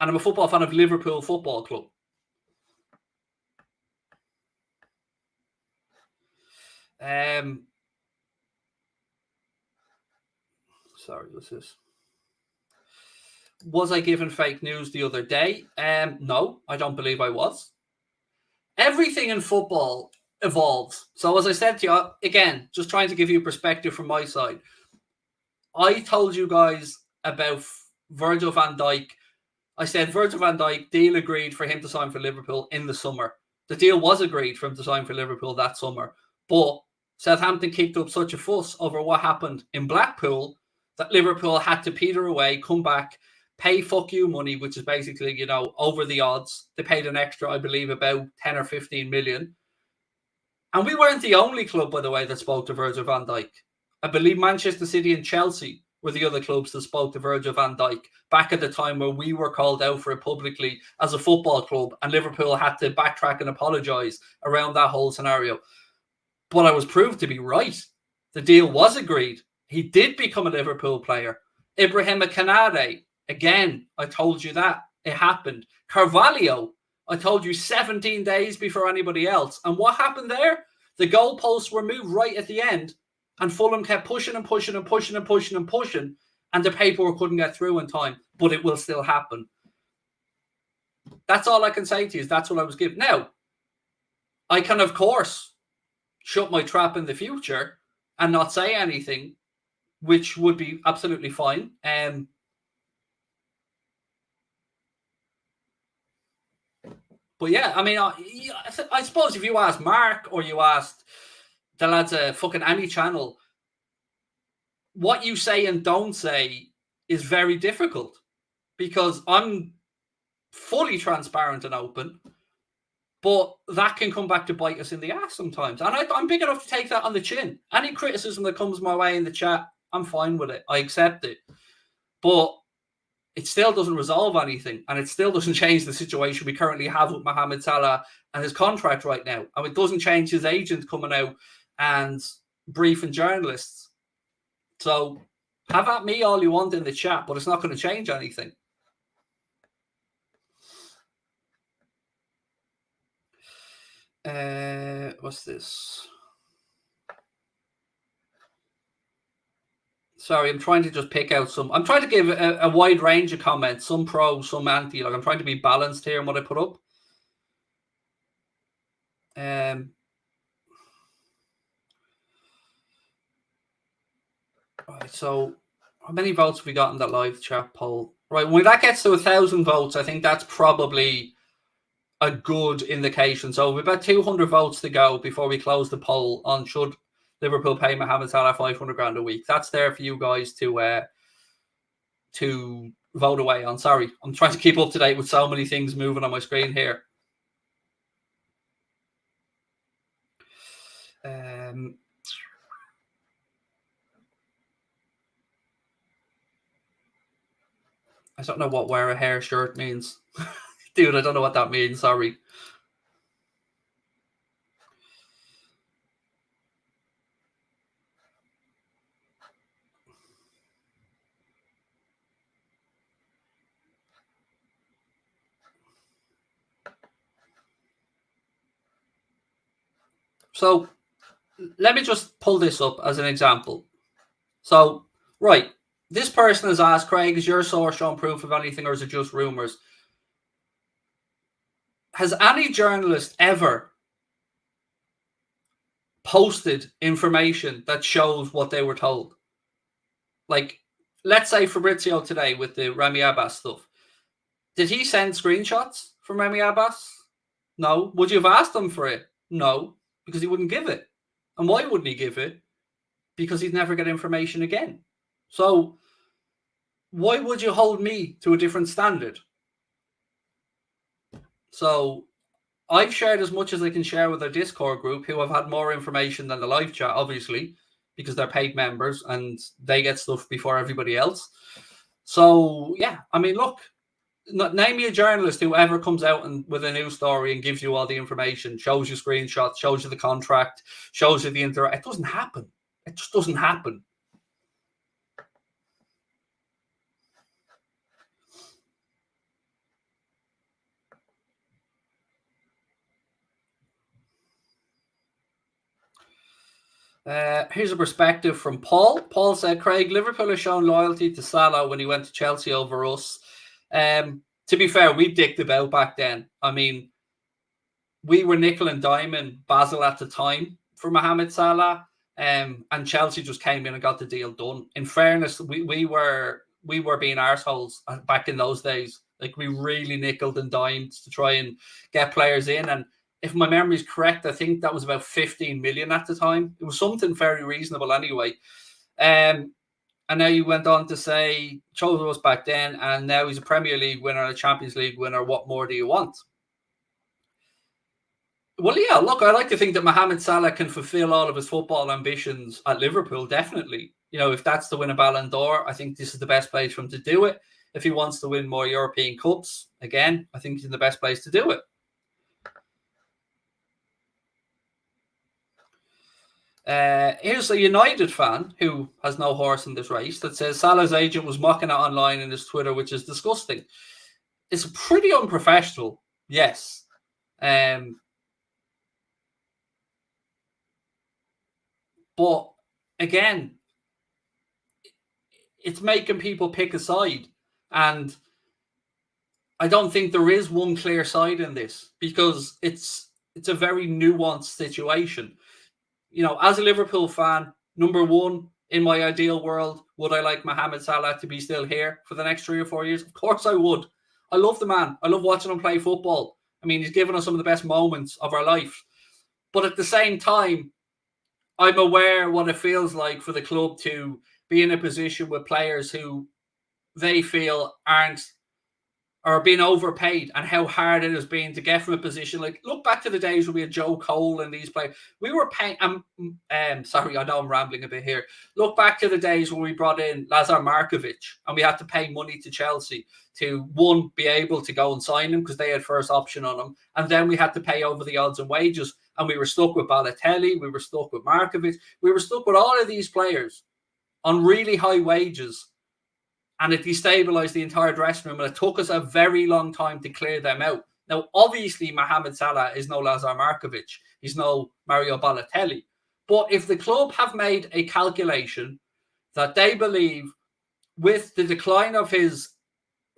And I'm a football fan of Liverpool Football Club. Sorry, what's this? Was I given fake news the other day? No, I don't believe I was. Everything in football evolves. So as I said to you, again, just trying to give you perspective from my side. I told you guys about Virgil van Dijk. I said Virgil van Dijk, deal agreed for him to sign for Liverpool in the summer. The deal was agreed for him to sign for Liverpool that summer. But Southampton kicked up such a fuss over what happened in Blackpool that Liverpool had to peter away, come back, pay fuck you money, which is basically, over the odds. They paid an extra, I believe, about 10 or 15 million. And we weren't the only club, by the way, that spoke to Virgil van Dijk. I believe Manchester City and Chelsea were the other clubs that spoke to Virgil van Dijk back at the time where we were called out for it publicly as a football club, and Liverpool had to backtrack and apologise around that whole scenario. But I was proved to be right. The deal was agreed. He did become a Liverpool player. Ibrahim Kanade, again, I told you that. It happened. Carvalho, I told you 17 days before anybody else. And what happened there? The goalposts were moved right at the end, and Fulham kept pushing and pushing and pushing and pushing and pushing, and the paperwork couldn't get through in time, but it will still happen. That's all I can say to you, is that's what I was given. Now, I can, of course, shut my trap in the future and not say anything, which would be absolutely fine. But yeah, I mean, I suppose if you asked Mark or you asked the lads at fucking any channel, what you say and don't say is very difficult, because I'm fully transparent and open, but that can come back to bite us in the ass sometimes. And I'm big enough to take that on the chin. Any criticism that comes my way in the chat, I'm fine with it. I accept it. But it still doesn't resolve anything, and it still doesn't change the situation we currently have with Mohamed Salah and his contract right now. And it doesn't change his agent coming out and briefing journalists. So have at me all you want in the chat, but it's not going to change anything. What's this? Sorry, I'm trying to just pick out some. I'm trying to give a wide range of comments, some pro, some anti. Like, I'm trying to be balanced here in what I put up. Right, so how many votes have we got in that live chat poll? Right, when that gets to 1,000 votes, I think that's probably a good indication. So we've about 200 votes to go before we close the poll on should Liverpool pay Mohamed Salah 500 grand a week. That's there for you guys to vote away on. Sorry, I'm trying to keep up to date with so many things moving on my screen here. I don't know what wear a hair shirt means. Dude, I don't know what that means. Sorry. So let me just pull this up as an example. So, right, this person has asked, Craig, is your source shown proof of anything or is it just rumours? Has any journalist ever posted information that shows what they were told? Like, let's say Fabrizio today with the Remy Abbas stuff. Did he send screenshots from Remy Abbas? No. Would you have asked him for it? No, because he wouldn't give it. And why wouldn't he give it? Because he'd never get information again. So why would you hold me to a different standard? So I've shared as much as I can share with our Discord group, who have had more information than the live chat, obviously, because they're paid members and they get stuff before everybody else. So, yeah, I mean, look, name me a journalist who ever comes out and with a news story and gives you all the information, shows you screenshots, shows you the contract, shows you the It doesn't happen. It just doesn't happen. Here's a perspective from Paul. Paul said, Craig, Liverpool has shown loyalty to Salah when he went to Chelsea over us. To be fair, we dicked about back then. I mean, we were nickel and diming Basel at the time for Mohamed Salah, and Chelsea just came in and got the deal done. In fairness, we were being arseholes back in those days. Like, we really nickeled and dimed to try and get players in. And if my memory is correct, I think that was about 15 million at the time. It was something very reasonable anyway. And now you went on to say, chose us back then, and now he's a Premier League winner and a Champions League winner. What more do you want? Well, yeah, look, I like to think that Mohamed Salah can fulfill all of his football ambitions at Liverpool, definitely. You know, if that's to win a Ballon d'Or, I think this is the best place for him to do it. If he wants to win more European Cups, again, I think he's in the best place to do it. Here's a United fan who has no horse in this race that says Salah's agent was mocking it online in his Twitter, which is disgusting. It's pretty unprofessional, yes. But again, it's making people pick a side. And I don't think there is one clear side in this, because it's a very nuanced situation. You know, as a Liverpool fan, number one, in my ideal world, would I like Mohamed Salah to be still here for the next 3 or 4 years? Of course I would. I love the man. I love watching him play football. I mean, he's given us some of the best moments of our life. But at the same time, I'm aware what it feels like for the club to be in a position with players who they feel are being overpaid, and how hard it has been to get from a position. Like, look back to the days when we had Joe Cole and these players. We were paying. Sorry, I know I'm rambling a bit here. Look back to the days when we brought in Lazar Markovic and we had to pay money to Chelsea to, one, be able to go and sign him because they had first option on him, and then we had to pay over the odds and wages, and we were stuck with Balotelli, we were stuck with Markovic, we were stuck with all of these players on really high wages. And it destabilized the entire dressing room, and it took us a very long time to clear them out. Now, obviously, Mohamed Salah is no Lazar Markovic. He's no Mario Balotelli. But if the club have made a calculation that they believe, with the decline of his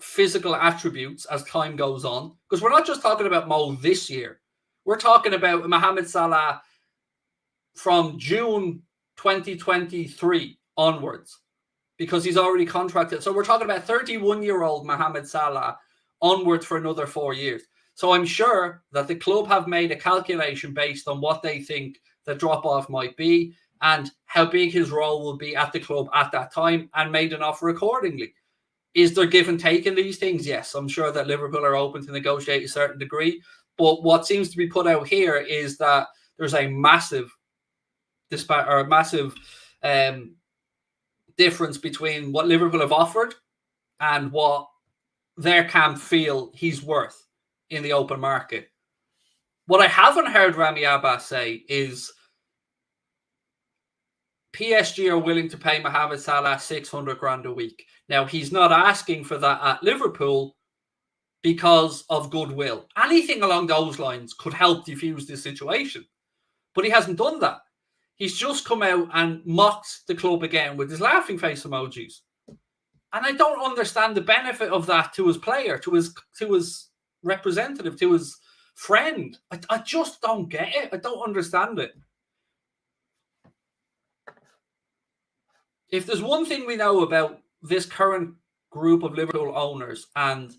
physical attributes as time goes on, because we're not just talking about Mo this year, we're talking about Mohamed Salah from June 2023 onwards, because he's already contracted. So we're talking about 31-year-old Mohamed Salah onward for another 4 years. So I'm sure that the club have made a calculation based on what they think the drop-off might be and how big his role will be at the club at that time, and made an offer accordingly. Is there give and take in these things? Yes, I'm sure that Liverpool are open to negotiate a certain degree. But what seems to be put out here is that there's a massive difference between what Liverpool have offered and what their camp feel he's worth in the open market. What I haven't heard Rami Abbas say is PSG are willing to pay Mohamed Salah 600 grand a week. Now, he's not asking for that at Liverpool because of goodwill. Anything along those lines could help diffuse this situation. But he hasn't done that. He's just come out and mocked the club again with his laughing face emojis. And I don't understand the benefit of that to his player, to his representative, to his friend. I just don't get it. I don't understand it. If there's one thing we know about this current group of Liverpool owners and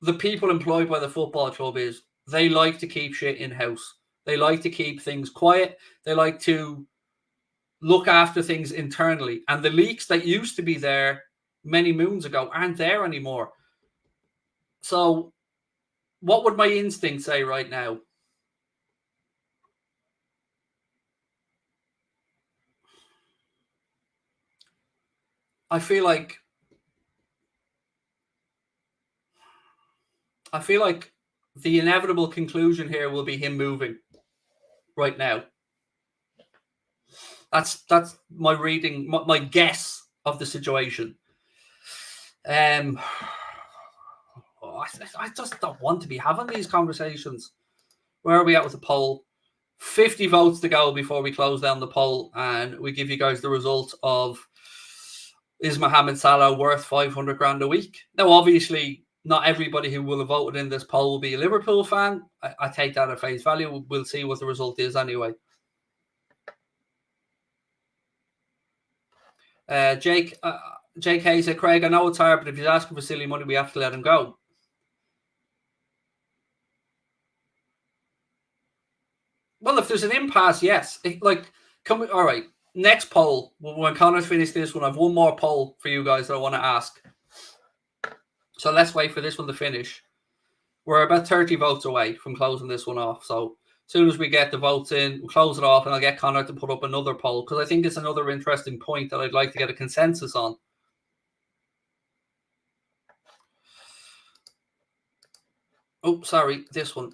the people employed by the football club is they like to keep shit in-house. They like to keep things quiet. They like to look after things internally. And the leaks that used to be there many moons ago aren't there anymore. So what would my instinct say right now? I feel like the inevitable conclusion here will be him moving right now. That's my reading, my guess of the situation. I just don't want to be having these conversations. Where are we at with the poll? 50 votes to go before we close down the poll, and we give you guys the result of, is Mohamed Salah worth 500 grand a week? Now, obviously, not everybody who will have voted in this poll will be a Liverpool fan. I take that at face value. We'll see what the result is anyway. Jake Hay said, Craig, I know it's hard, but if he's asking for silly money, we have to let him go. Well, if there's an impasse, yes. All right. Next poll, when Connor's finished this one, I've one more poll for you guys that I want to ask. So let's wait for this one to finish. We're about 30 votes away from closing this one off. So as soon as we get the votes in, we'll close it off, and I'll get Connor to put up another poll because I think it's another interesting point that I'd like to get a consensus on. Oh, sorry, this one.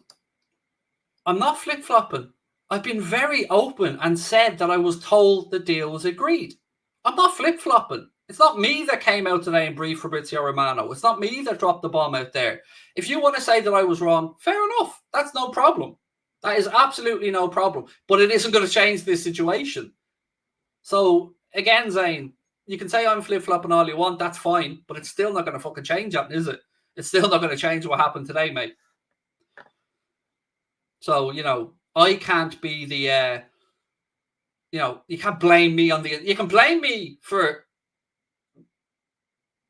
I'm not flip-flopping. I've been very open and said that I was told the deal was agreed. I'm not flip-flopping. It's not me that came out today and briefed Fabrizio Romano. It's not me that dropped the bomb out there. If you want to say that I was wrong, fair enough. That's no problem. That is absolutely no problem. But it isn't going to change this situation. So, again, Zane, you can say I'm flip-flopping all you want. That's fine. But it's still not going to fucking change that, is it? It's still not going to change what happened today, mate. So, I can't be the, you can't blame me you can blame me for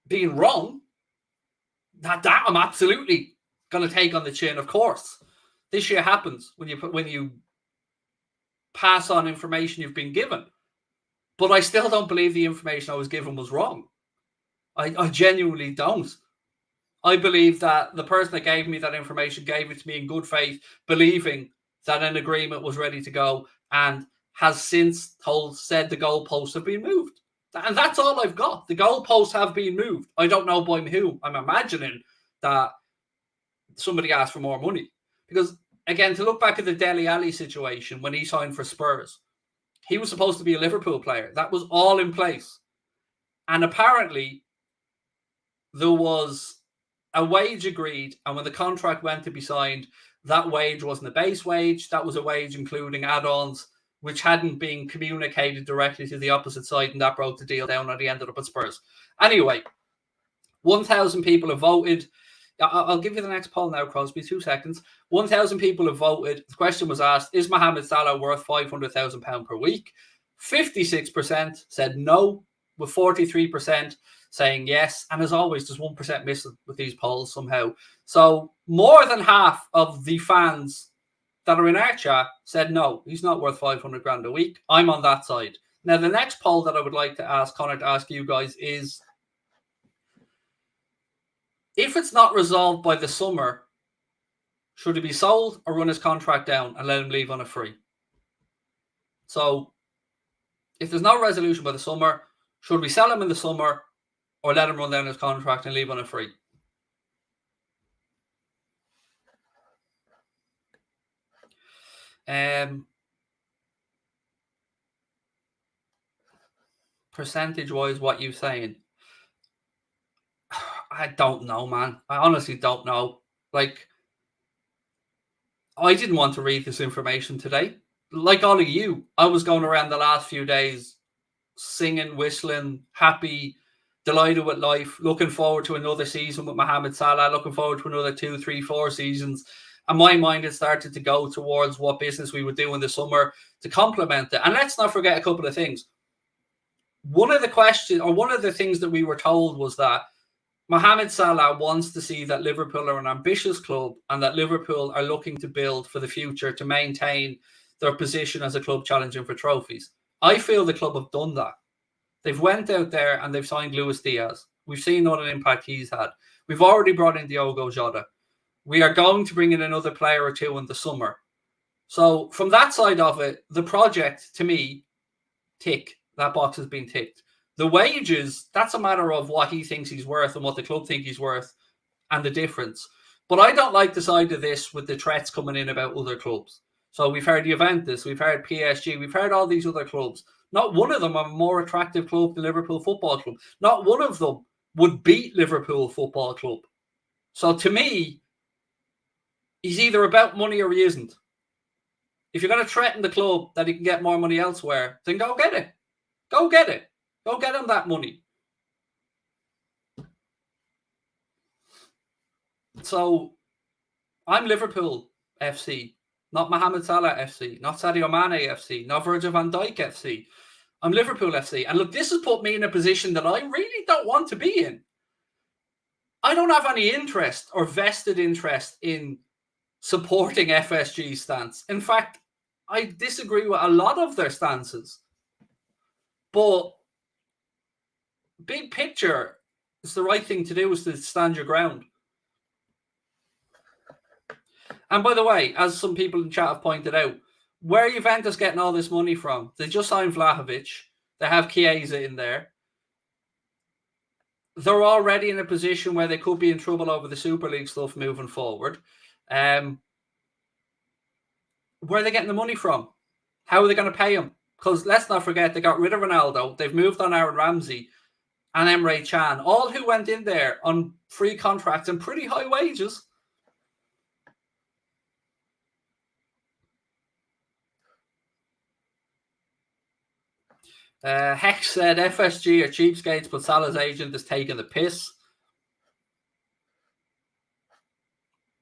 being wrong. That I'm absolutely going to take on the chin, of course. This shit happens when you pass on information you've been given. But I still don't believe the information I was given was wrong. I genuinely don't. I believe that the person that gave me that information gave it to me in good faith, believing that an agreement was ready to go, and has since said the goalposts have been moved. And that's all I've got. The goalposts have been moved. I don't know by whom. I'm imagining that somebody asked for more money. Because, again, to look back at the Dele Alli situation when he signed for Spurs, he was supposed to be a Liverpool player. That was all in place. And apparently, there was a wage agreed, and when the contract went to be signed, that wage wasn't a base wage. That was a wage including add-ons, which hadn't been communicated directly to the opposite side, and that broke the deal down, and he ended up at Spurs. Anyway, 1,000 people have voted. I'll give you the next poll now, Crosby, 2 seconds. 1,000 people have voted. The question was asked, is Mohamed Salah worth £500,000 per week? 56% said no, with 43% saying yes. And as always, there's 1% missing with these polls somehow. So more than half of the fans that are in our chat said no, he's not worth 500 grand a week. I'm on that side. Now, the next poll that I would like to ask Connor to ask you guys is, if it's not resolved by the summer, should he be sold or run his contract down and let him leave on a free? So if there's no resolution by the summer, should we sell him in the summer or let him run down his contract and leave on a free? Percentage-wise, what you saying? I don't know, man. I honestly don't know. Like, I didn't want to read this information today. Like all of you, I was going around the last few days singing, whistling, happy, delighted with life, looking forward to another season with Mohamed Salah, looking forward to another 2, 3, 4 seasons. And my mind had started to go towards what business we would do in the summer to complement it. And let's not forget a couple of things. One of the things that we were told was that Mohamed Salah wants to see that Liverpool are an ambitious club and that Liverpool are looking to build for the future to maintain their position as a club challenging for trophies. I feel the club have done that. They've went out there and they've signed Luis Diaz. We've seen what an impact he's had. We've already brought in Diogo Jota. We are going to bring in another player or two in the summer. So from that side of it, the project, to me, tick. That box has been ticked. The wages, that's a matter of what he thinks he's worth and what the club think he's worth and the difference. But I don't like the side of this with the threats coming in about other clubs. So we've heard Juventus, we've heard PSG, we've heard all these other clubs. Not one of them are a more attractive club than Liverpool Football Club. Not one of them would beat Liverpool Football Club. So to me, he's either about money or he isn't. If you're going to threaten the club that he can get more money elsewhere, then go get it. Go get it. Go get him that money. So I'm Liverpool FC, not Mohamed Salah FC, not Sadio Mane FC, not Virgil van Dijk FC. I'm Liverpool FC. And look, this has put me in a position that I really don't want to be in. I don't have any interest or vested interest in supporting FSG's stance. In fact, I disagree with a lot of their stances. But big picture, it's the right thing to do is to stand your ground. And by the way, as some people in chat have pointed out, where are Juventus getting all this money from? They just signed Vlahovic. They have Chiesa in there. They're already in a position where they could be in trouble over the Super League stuff moving forward. Where are they getting the money from? How are they going to pay him? Because let's not forget, they got rid of Ronaldo. They've moved on Aaron Ramsey and Emre Can, all who went in there on free contracts and pretty high wages. Hex said FSG are cheapskates, but Salah's agent is taking the piss.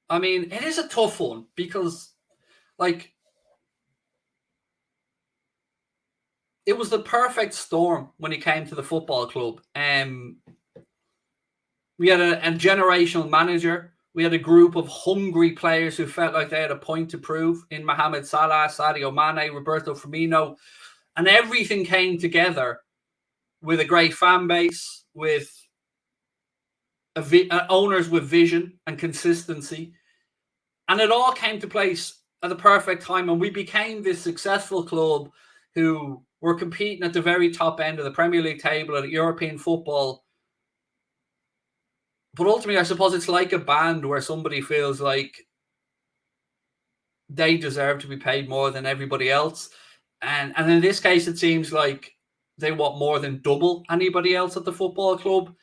I mean, it is a tough one because, like, it was the perfect storm when he came to the football club. We had a generational manager. We had a group of hungry players who felt like they had a point to prove in Mohamed Salah, Sadio Mane, Roberto Firmino. And everything came together with a great fan base, with owners with vision and consistency. And it all came to place at the perfect time. And we became this successful club who were competing at the very top end of the Premier League table at European football. But ultimately, I suppose it's like a band where somebody feels like they deserve to be paid more than everybody else. And in this case, it seems like they want more than double anybody else at the football club.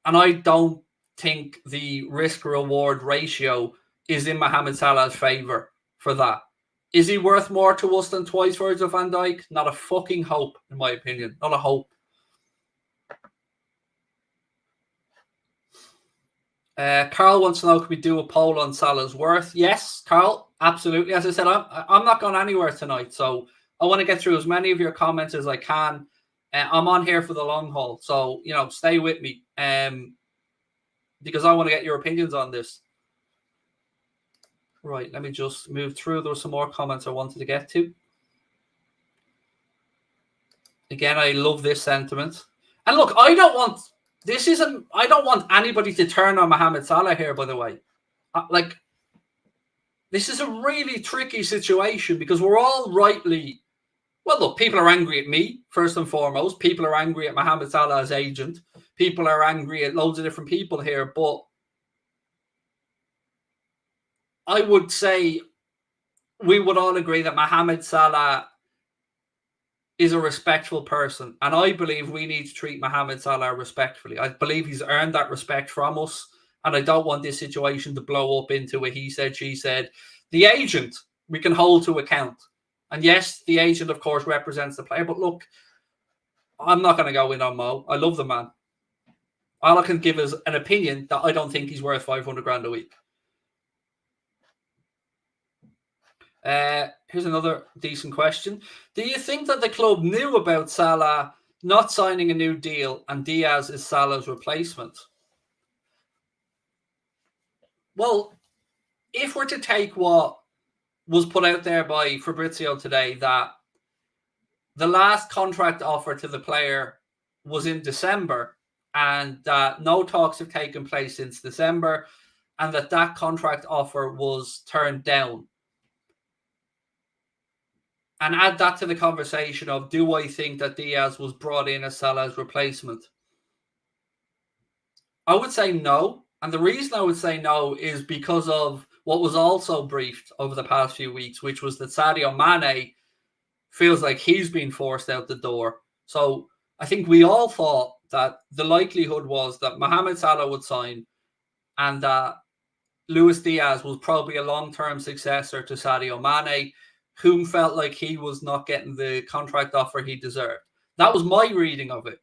And I don't think the risk-reward ratio is in Mohamed Salah's favour for that. Is he worth more to us than twice Virgil van Dijk? Not a fucking hope, in my opinion. Not a hope. Carl wants to know, can we do a poll on Salah's worth? Yes, Carl, absolutely. As I said, I'm not going anywhere tonight, so I want to get through as many of your comments as I can. I'm on here for the long haul, so, you know, stay with me because I want to get your opinions on this. Right, let me just move through. There were some more comments I wanted to get to. Again, I love this sentiment. And look, I don't want anybody to turn on Mohamed Salah here, by the way. Like, this is a really tricky situation because we're all rightly... Well, look, people are angry at me, first and foremost. People are angry at Mohamed Salah's agent. People are angry at loads of different people here. But I would say we would all agree that Mohamed Salah is a respectful person, and I believe we need to treat Mohamed Salah respectfully. I believe he's earned that respect from us, and I don't want this situation to blow up into a he said, she said. The agent we can hold to account, and yes, the agent of course represents the player, but look, I'm not going to go in on Mo. I love the man. All I can give is an opinion that I don't think he's worth 500 grand a week. Here's another decent question. Do you think that the club knew about Salah not signing a new deal and Diaz is Salah's replacement? Well, if we're to take what was put out there by Fabrizio today, that the last contract offer to the player was in December and that no talks have taken place since December and that contract offer was turned down. And add that to the conversation of, do I think that Diaz was brought in as Salah's replacement? I would say no. And the reason I would say no is because of what was also briefed over the past few weeks, which was that Sadio Mane feels like he's been forced out the door. So I think we all thought that the likelihood was that Mohamed Salah would sign and that Luis Diaz was probably a long-term successor to Sadio Mane, whom felt like he was not getting the contract offer he deserved. That was my reading of it.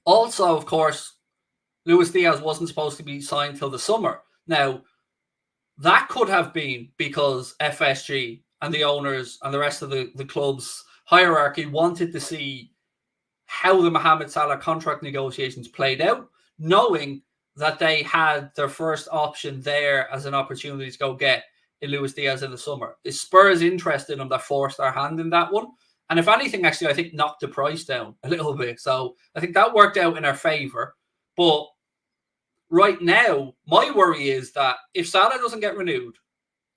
Also, of course, Luis Diaz wasn't supposed to be signed till the summer. Now, that could have been because FSG and the owners and the rest of the club's hierarchy wanted to see how the Mohamed Salah contract negotiations played out, knowing that they had their first option there as an opportunity to go get in Luis Diaz in the summer. Is Spurs interested in him that forced their hand in that one? And if anything, actually, I think knocked the price down a little bit. So I think that worked out in our favour. But right now, my worry is that if Salah doesn't get renewed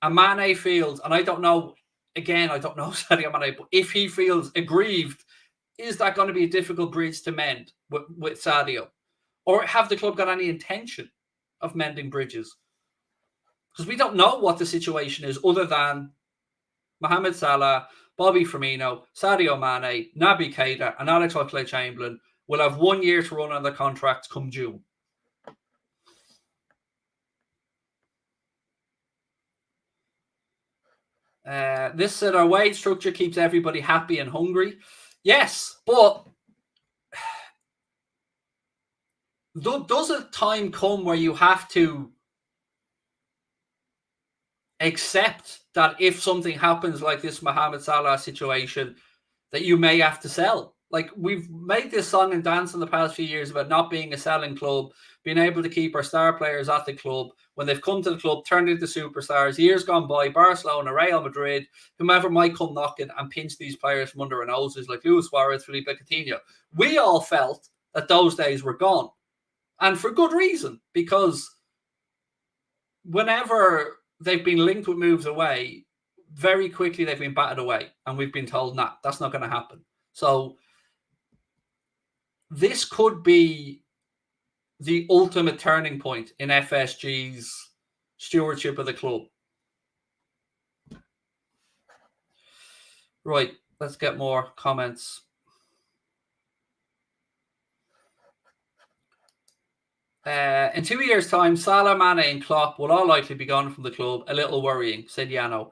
and Mane feels, and I don't know, again, I don't know Sadio Mane, but if he feels aggrieved, is that going to be a difficult bridge to mend with Sadio? Or have the club got any intention of mending bridges? Because we don't know what the situation is other than Mohamed Salah, Bobby Firmino, Sadio Mane, Naby Keita, and Alex Oxlade-Chamberlain will have 1 year to run on their contracts come June. This said our wage structure keeps everybody happy and hungry. Yes, but does a time come where you have to accept that if something happens like this Mohamed Salah situation, that you may have to sell? Like, we've made this song and dance in the past few years about not being a selling club, being able to keep our star players at the club. When they've come to the club, turned into superstars, years gone by, Barcelona, Real Madrid, whomever might come knocking and pinch these players from under our noses, like Luis Suarez, Felipe Coutinho. We all felt that those days were gone. And for good reason, because whenever they've been linked with moves away, very quickly they've been batted away. And we've been told, nah, that's not going to happen. So this could be the ultimate turning point in FSG's stewardship of the club. Right, let's get more comments. In 2 years' time, Salah, Mane and Klopp will all likely be gone from the club. A little worrying, said Yano.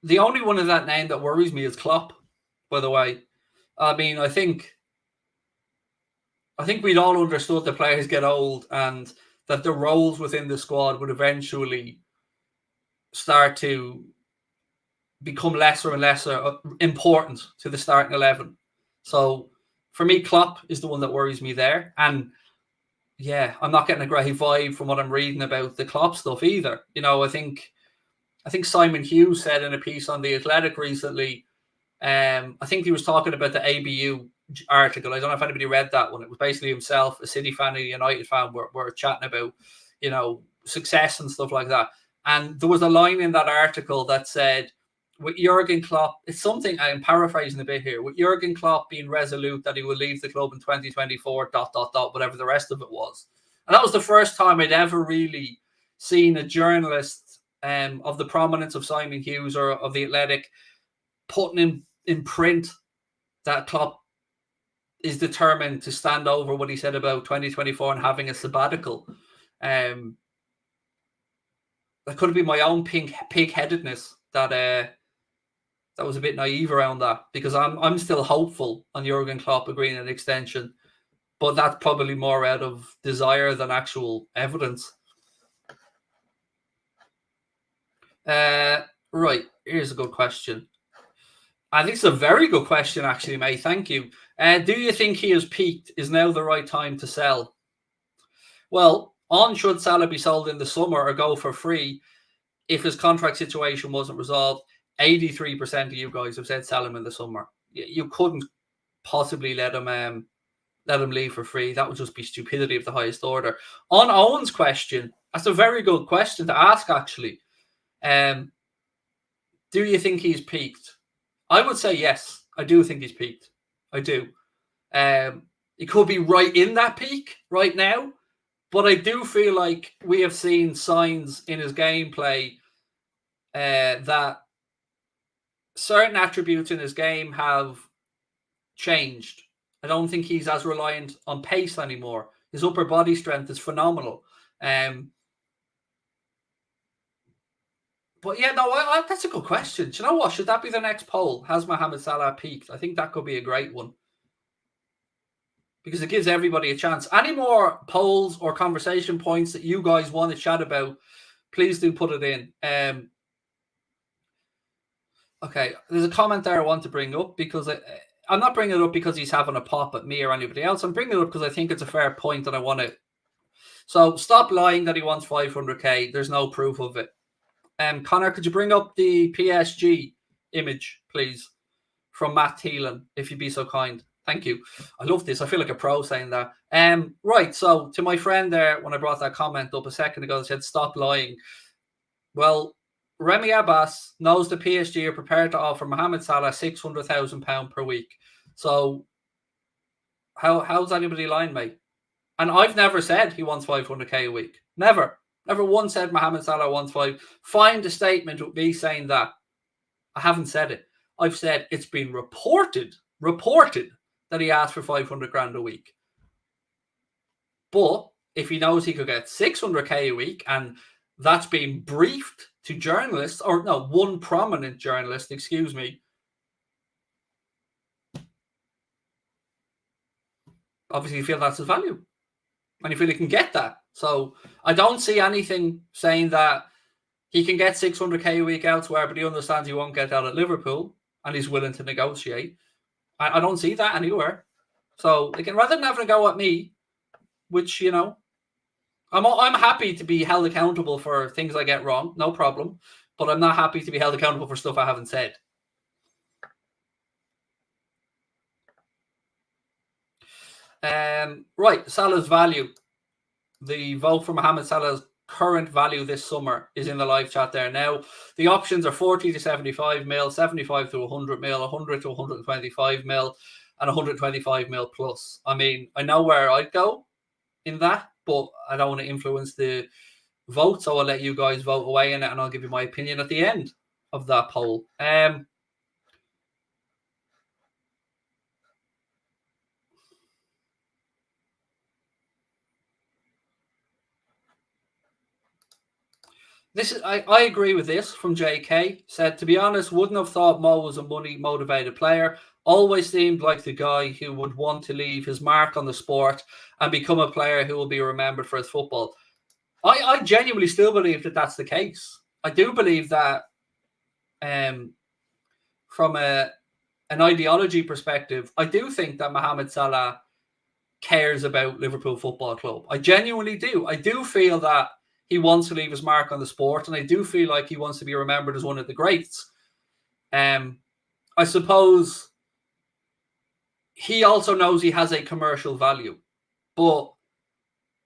The only one of that name that worries me is Klopp, by the way. I mean, I think we'd all understood the players get old and that the roles within the squad would eventually start to become lesser and lesser important to the starting 11. So for me, Klopp is the one that worries me there. And yeah, I'm not getting a great vibe from what I'm reading about the Klopp stuff either. You know, I think Simon Hughes said in a piece on The Athletic recently, I think he was talking about the ABU article. I don't know if anybody read that one. It was basically himself, a City fan and a United fan, were chatting about, you know, success and stuff like that. And there was a line in that article that said, with Jurgen Klopp, it's something, I'm paraphrasing a bit here, with Jurgen Klopp being resolute that he will leave the club in 2024, whatever the rest of it was. And that was the first time I'd ever really seen a journalist of the prominence of Simon Hughes or of The Athletic putting in print that Klopp is determined to stand over what he said about 2024 and having a sabbatical. That could have been my own pig-headedness that was a bit naive around that, because I'm still hopeful on Jurgen Klopp agreeing an extension, but that's probably more out of desire than actual evidence. Right, here's a good question. I think it's a very good question, actually, mate. Thank you. Do you think he has peaked? Is now the right time to sell? Well, should Salah be sold in the summer or go for free if his contract situation wasn't resolved? 83% of you guys have said sell him in the summer. You couldn't possibly let him leave for free. That would just be stupidity of the highest order. On Owen's question, that's a very good question to ask, actually. Do you think he's peaked? I would say yes. I do think he's peaked. I do. He could be right in that peak right now, but I do feel like we have seen signs in his gameplay that certain attributes in his game have changed. I don't think he's as reliant on pace anymore. His upper body strength is phenomenal. But yeah, no, that's a good question. Do you know what? Should that be the next poll? Has Mohamed Salah peaked? I think that could be a great one, because it gives everybody a chance. Any more polls or conversation points that you guys want to chat about, please do put it in. Okay, there's a comment there I want to bring up, because I'm not bringing it up because he's having a pop at me or anybody else. I'm bringing it up because I think it's a fair point and I want to. So stop lying that he wants 500k. There's no proof of it. Connor, could you bring up the PSG image, please, from Matt Thielen, if you'd be so kind? Thank you. I love this. I feel like a pro saying that. Right, so to my friend there, when I brought that comment up a second ago, that said, stop lying. Well, Remy Abbas knows the PSG are prepared to offer Mohamed Salah £600,000 per week. So how's anybody lying, mate? And I've never said he wants 500k a week. Never once said Mohamed Salah wants 5. Find a statement with me saying that. I haven't said it. I've said it's been reported that he asked for 500 grand a week. But if he knows he could get 600k a week, and that's been briefed to journalists, or no, one prominent journalist, excuse me, obviously you feel that's his value. And you feel he can get that. So I don't see anything saying that he can get 600k a week elsewhere, but he understands he won't get that at Liverpool, and he's willing to negotiate. I don't see that anywhere. So again, rather than having a go at me, which, you know, I'm happy to be held accountable for things I get wrong, no problem. But I'm not happy to be held accountable for stuff I haven't said. Right, Salah's value. The vote for Mohamed Salah's current value this summer is in the live chat there now. The options are 40 to 75 mil, 75 to 100 mil, 100 to 125 mil, and 125 mil plus. I mean, I know where I'd go in that, but I don't want to influence the vote, so I'll let you guys vote away in it, and I'll give you my opinion at the end of that poll. This is I agree with this from JK. Said, to be honest, wouldn't have thought Mo was a money motivated player. Always seemed like the guy who would want to leave his mark on the sport and become a player who will be remembered for his football. I genuinely still believe that that's the case. I do believe that from an ideology perspective, I do think that Mohamed Salah cares about Liverpool Football Club. I genuinely do. I do feel that he wants to leave his mark on the sport, and I do feel like he wants to be remembered as one of the greats. I suppose he also knows he has a commercial value, but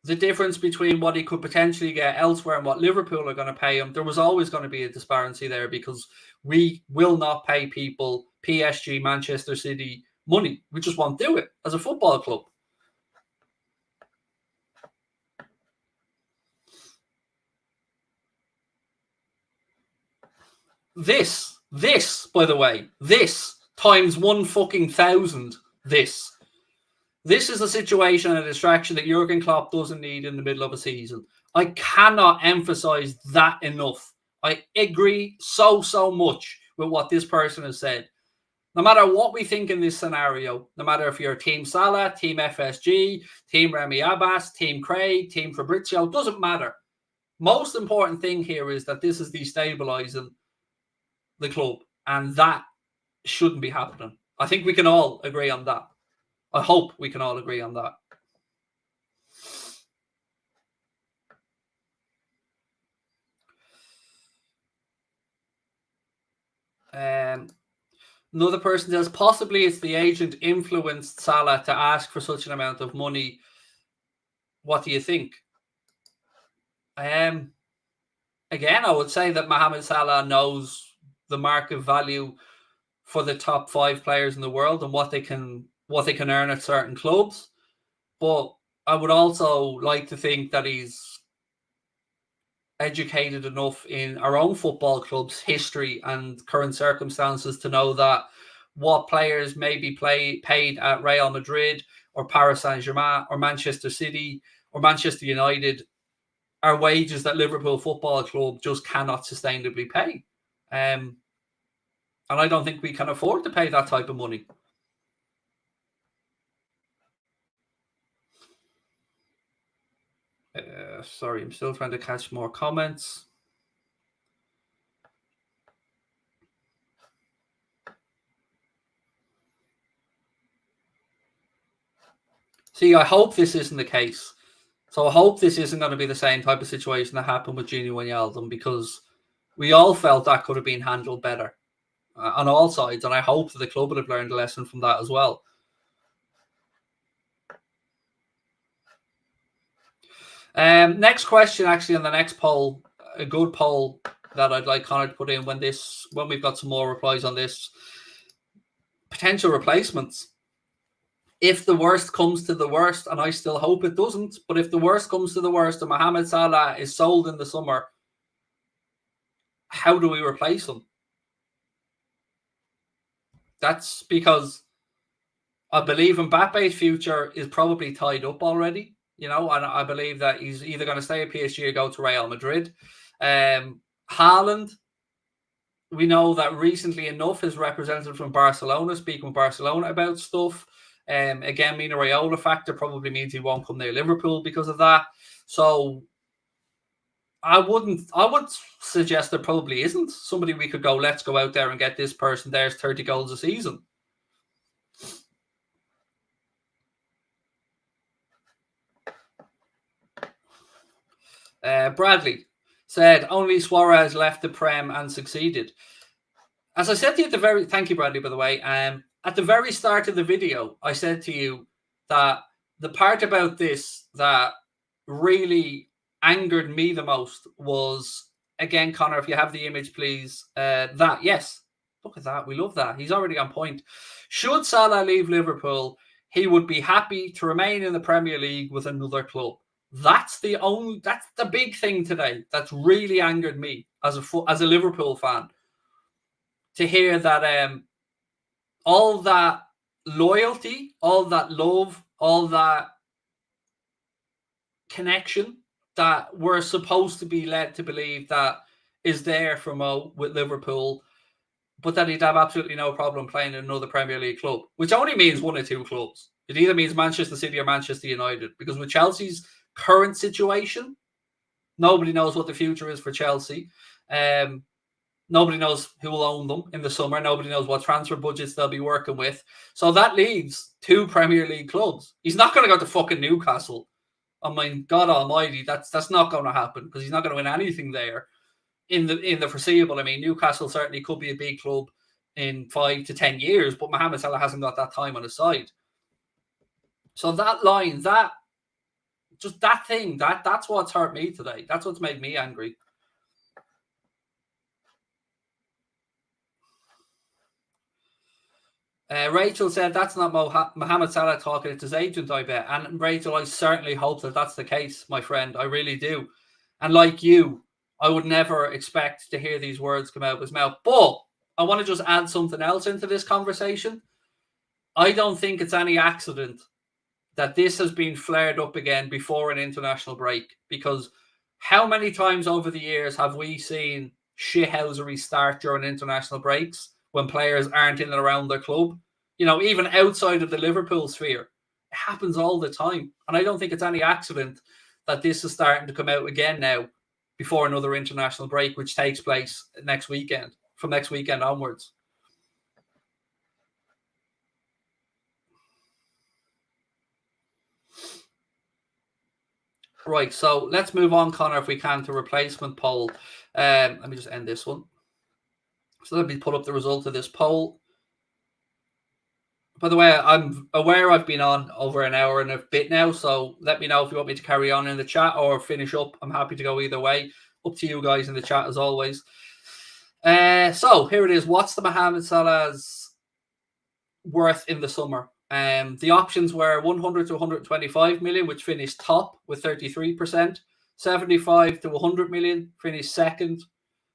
the difference between what he could potentially get elsewhere and what Liverpool are going to pay him, there was always going to be a disparity there, because we will not pay people, PSG, Manchester City, money. We just won't do it as a football club. This, by the way, this times 1,000. This is a situation and a distraction that Jurgen Klopp doesn't need in the middle of a season. I cannot emphasize that enough. I agree so much with what this person has said. No matter what we think in this scenario, no matter if you're Team Salah, Team FSG, Team Remy Abbas, Team Craig, Team Fabrizio, doesn't matter. Most important thing here is that this is destabilizing the club, and that shouldn't be happening. I think we can all agree on that. I hope we can all agree on that. Another person says possibly it's the agent influenced Salah to ask for such an amount of money. What do you think? Again, I would say that Mohamed Salah knows the market value for the top 5 players in the world and what they can earn at certain clubs. But I would also like to think that he's educated enough in our own football club's history and current circumstances to know that what players may be paid at Real Madrid or Paris Saint-Germain or Manchester City or Manchester United are wages that Liverpool Football Club just cannot sustainably pay. And I don't think we can afford to pay that type of money. Sorry, I'm still trying to catch more comments. See, I hope this isn't the case. So I hope this isn't going to be the same type of situation that happened with Gini Wijnaldum, because we all felt that could have been handled better on all sides, and I hope that the club would have learned a lesson from that as well. Next question, actually, on the next poll, a good poll that I'd like Connor to put in when we've got some more replies on this. Potential replacements. If the worst comes to the worst, and I still hope it doesn't, but if the worst comes to the worst and Mohamed Salah is sold in the summer, how do we replace him? That's because I believe Mbappe's future is probably tied up already, and I believe that he's either going to stay at PSG or go to Real Madrid. Houlden, we know that recently enough his representative from Barcelona speaking with Barcelona about stuff. Again, Mina Raiola factor probably means he won't come near Liverpool because of that. So I would suggest there probably isn't somebody we could go, let's go out there and get this person. There's 30 goals a season. Bradley said only Suarez left the Prem and succeeded. As I said to you thank you, Bradley, by the way. At the very start of the video, I said to you that the part about this that really angered me the most was, again, Connor, if you have the image, please. Yes, look at that. We love that. He's already on point. Should Salah leave Liverpool, he would be happy to remain in the Premier League with another club. That's the big thing today that's really angered me as a Liverpool fan, to hear that all that loyalty, all that love, all that connection that we're supposed to be led to believe that is there for Mo with Liverpool, but that he'd have absolutely no problem playing in another Premier League club, which only means one or two clubs. It either means Manchester City or Manchester United, because with Chelsea's current situation, nobody knows what the future is for Chelsea. Nobody knows who will own them in the summer. Nobody knows what transfer budgets they'll be working with. So that leaves 2 Premier League clubs. He's not going to go to fucking Newcastle. I mean, God Almighty, that's not going to happen, because he's not going to win anything there in the foreseeable. I mean, Newcastle certainly could be a big club in 5 to 10 years, but Mohamed Salah hasn't got that time on his side. So that line, that's what's hurt me today. That's what's made me angry. Rachel said that's not Mohamed Salah talking, it's his agent, I bet. And Rachel, I certainly hope that that's the case, my friend. I really do. And like you, I would never expect to hear these words come out of his mouth. But I want to just add something else into this conversation. I don't think it's any accident that this has been flared up again before an international break, because how many times over the years have we seen shithousery start during international breaks when players aren't in and around their club? You know, even outside of the Liverpool sphere, it happens all the time. And I don't think it's any accident that this is starting to come out again now before another international break, which takes place next weekend, from next weekend onwards. Right, so let's move on, Connor, if we can, to replacement poll. Let me just end this one. So let me put up the result of this poll. By the way, I'm aware I've been on over an hour and a bit now, so let me know if you want me to carry on in the chat or finish up. I'm happy to go either way. Up to you guys in the chat, as always. So here it is. What's the Mohamed Salah's worth in the summer? The options were 100 to 125 million, which finished top with 33%. 75 to 100 million finished second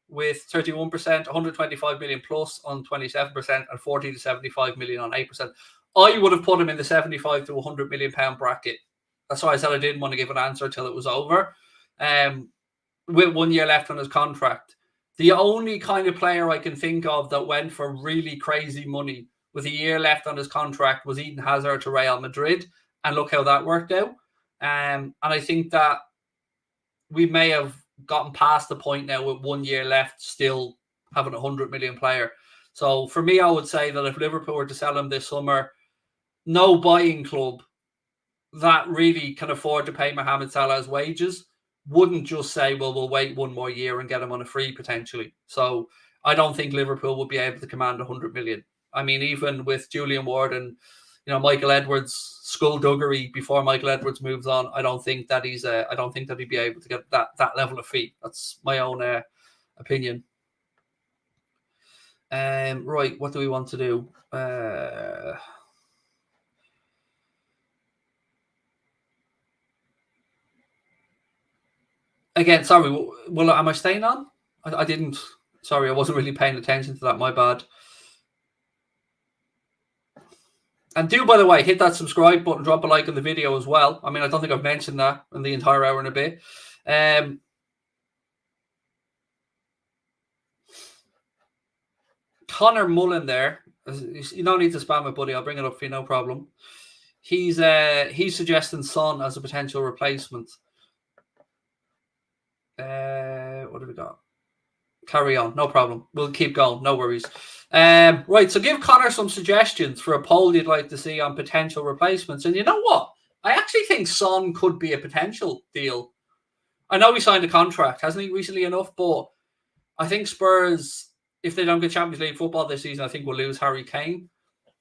with 31%, 125 million plus on 27%, and 40 to 75 million on 8%. I would have put him in the 75 to 100 million pound bracket. That's why I said I didn't want to give an answer until it was over. With 1 year left on his contract. The only kind of player I can think of that went for really crazy money with a year left on his contract was Eden Hazard to Real Madrid. And look how that worked out. And I think that we may have gotten past the point now with 1 year left, still having a 100 million player. So for me, I would say that if Liverpool were to sell him this summer, no buying club that really can afford to pay Mohamed Salah's wages wouldn't just say, well, we'll wait 1 more year and get him on a free potentially. So I don't think Liverpool would be able to command 100 million. I mean, even with Julian Ward and Michael Edwards' skullduggery before Michael Edwards moves on, I don't think that he'd be able to get that level of fee. That's my own opinion. Right, what do we want to do? Again, sorry. Well, am I staying on? I didn't. Sorry, I wasn't really paying attention to that. My bad. And do, by the way, hit that subscribe button, drop a like on the video as well. I mean, I don't think I've mentioned that in the entire hour and a bit. Connor Mullen there. You don't need to spam it, buddy. I'll bring it up for you, no problem. He's suggesting Son as a potential replacement. What have we got? Carry on, no problem. We'll keep going, no worries. Right, so give Connor some suggestions for a poll you'd like to see on potential replacements. And you know what? I actually think Son could be a potential deal. I know he signed a contract, hasn't he, recently enough? But I think Spurs, if they don't get Champions League football this season, I think we'll lose Harry Kane.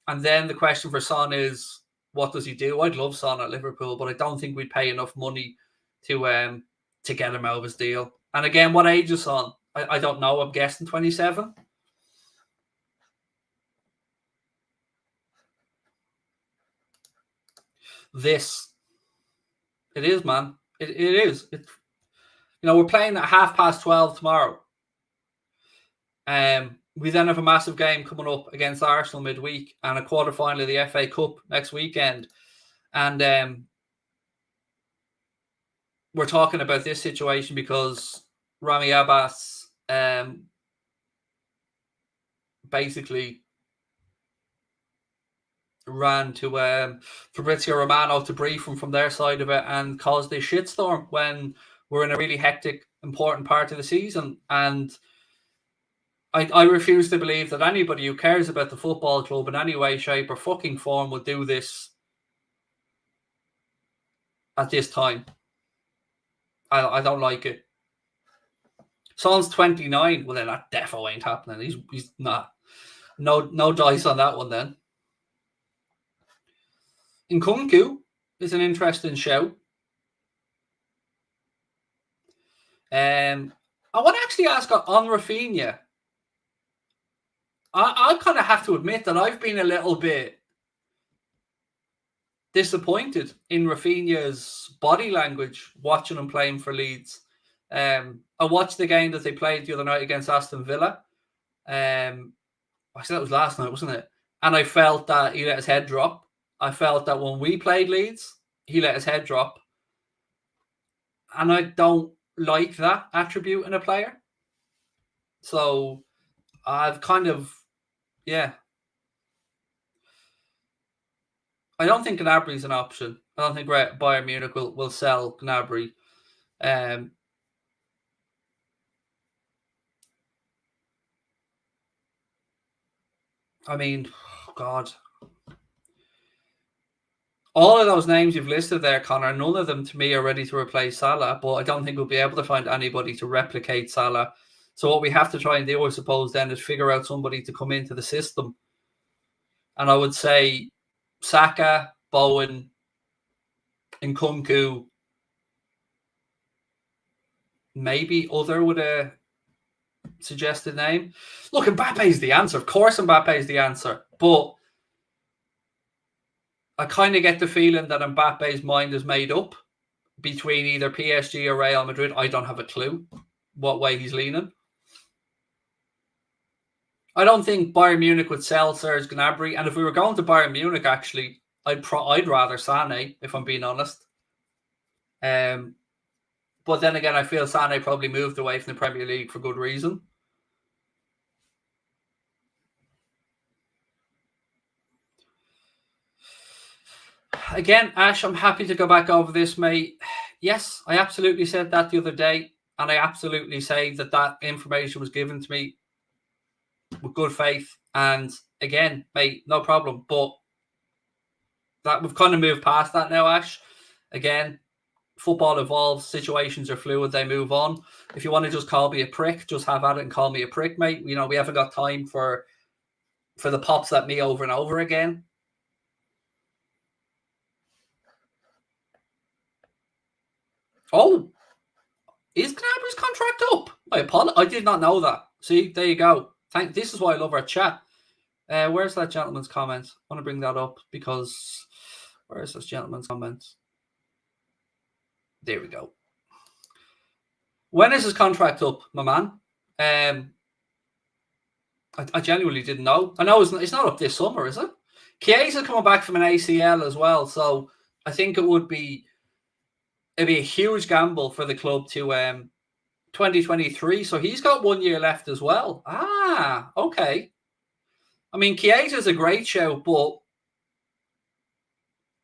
And then the question for Son is, what does he do? I'd love Son at Liverpool, but I don't think we'd pay enough money to get him out of his deal. And again, what age is Son? I don't know. I'm guessing 27. It is, man. It is. We're playing at 12:30 tomorrow. We then have a massive game coming up against Arsenal midweek and a quarterfinal of the FA Cup next weekend. And we're talking about this situation because Rami Abbas basically ran to Fabrizio Romano to brief him from their side of it and caused this shitstorm when we're in a really hectic, important part of the season. And I refuse to believe that anybody who cares about the football club in any way, shape, or fucking form would do this at this time. I don't like it. Son's 29. Well, then that defo ain't happening. He's not. No dice on that one then. Nkunku is an interesting show. I want to actually ask on Rafinha. I kind of have to admit that I've been a little bit disappointed in Rafinha's body language watching him playing for Leeds. I watched the game that they played the other night against Aston Villa. I said that was last night, wasn't it? And I felt that he let his head drop. I felt that when we played Leeds, he let his head drop. And I don't like that attribute in a player. So I've kind of, yeah. I don't think Gnabry is an option. I don't think Bayern Munich will sell Gnabry. I mean, God. All of those names you've listed there, Connor, none of them to me are ready to replace Salah, but I don't think we'll be able to find anybody to replicate Salah. So what we have to try and do, I suppose, then is figure out somebody to come into the system. And I would say Saka, Bowen, Nkunku, maybe other with a suggested name. Look, Mbappe's the answer. Of course Mbappe's the answer. But I kind of get the feeling that Mbappe's mind is made up between either PSG or Real Madrid. I don't have a clue what way he's leaning. I don't think Bayern Munich would sell Serge Gnabry. And if we were going to Bayern Munich, actually, I'd rather Sané, if I'm being honest. But then again, I feel Sané probably moved away from the Premier League for good reason. Again, Ash, I'm happy to go back over this, mate. Yes, I absolutely said that the other day. And I absolutely say that information was given to me with good faith. And again, mate, no problem. But that we've kind of moved past that now, Ash. Again, football evolves, situations are fluid, they move on. If you want to just call me a prick, just have at it and call me a prick, mate. You know, we haven't got time for the pops at me over and over again. Oh, is Gnabry's contract up? I did not know that. See, there you go. This is why I love our chat. Where's that gentleman's comment? I want to bring that up because where's this gentleman's comment? There we go. When is his contract up, my man? I genuinely didn't know. I know it's not up this summer, is it? Chiesa coming back from an ACL as well, so I think it'd be a huge gamble for the club to 2023. So he's got 1 year left as well. Ah, okay. I mean, Chiesa's a great show, but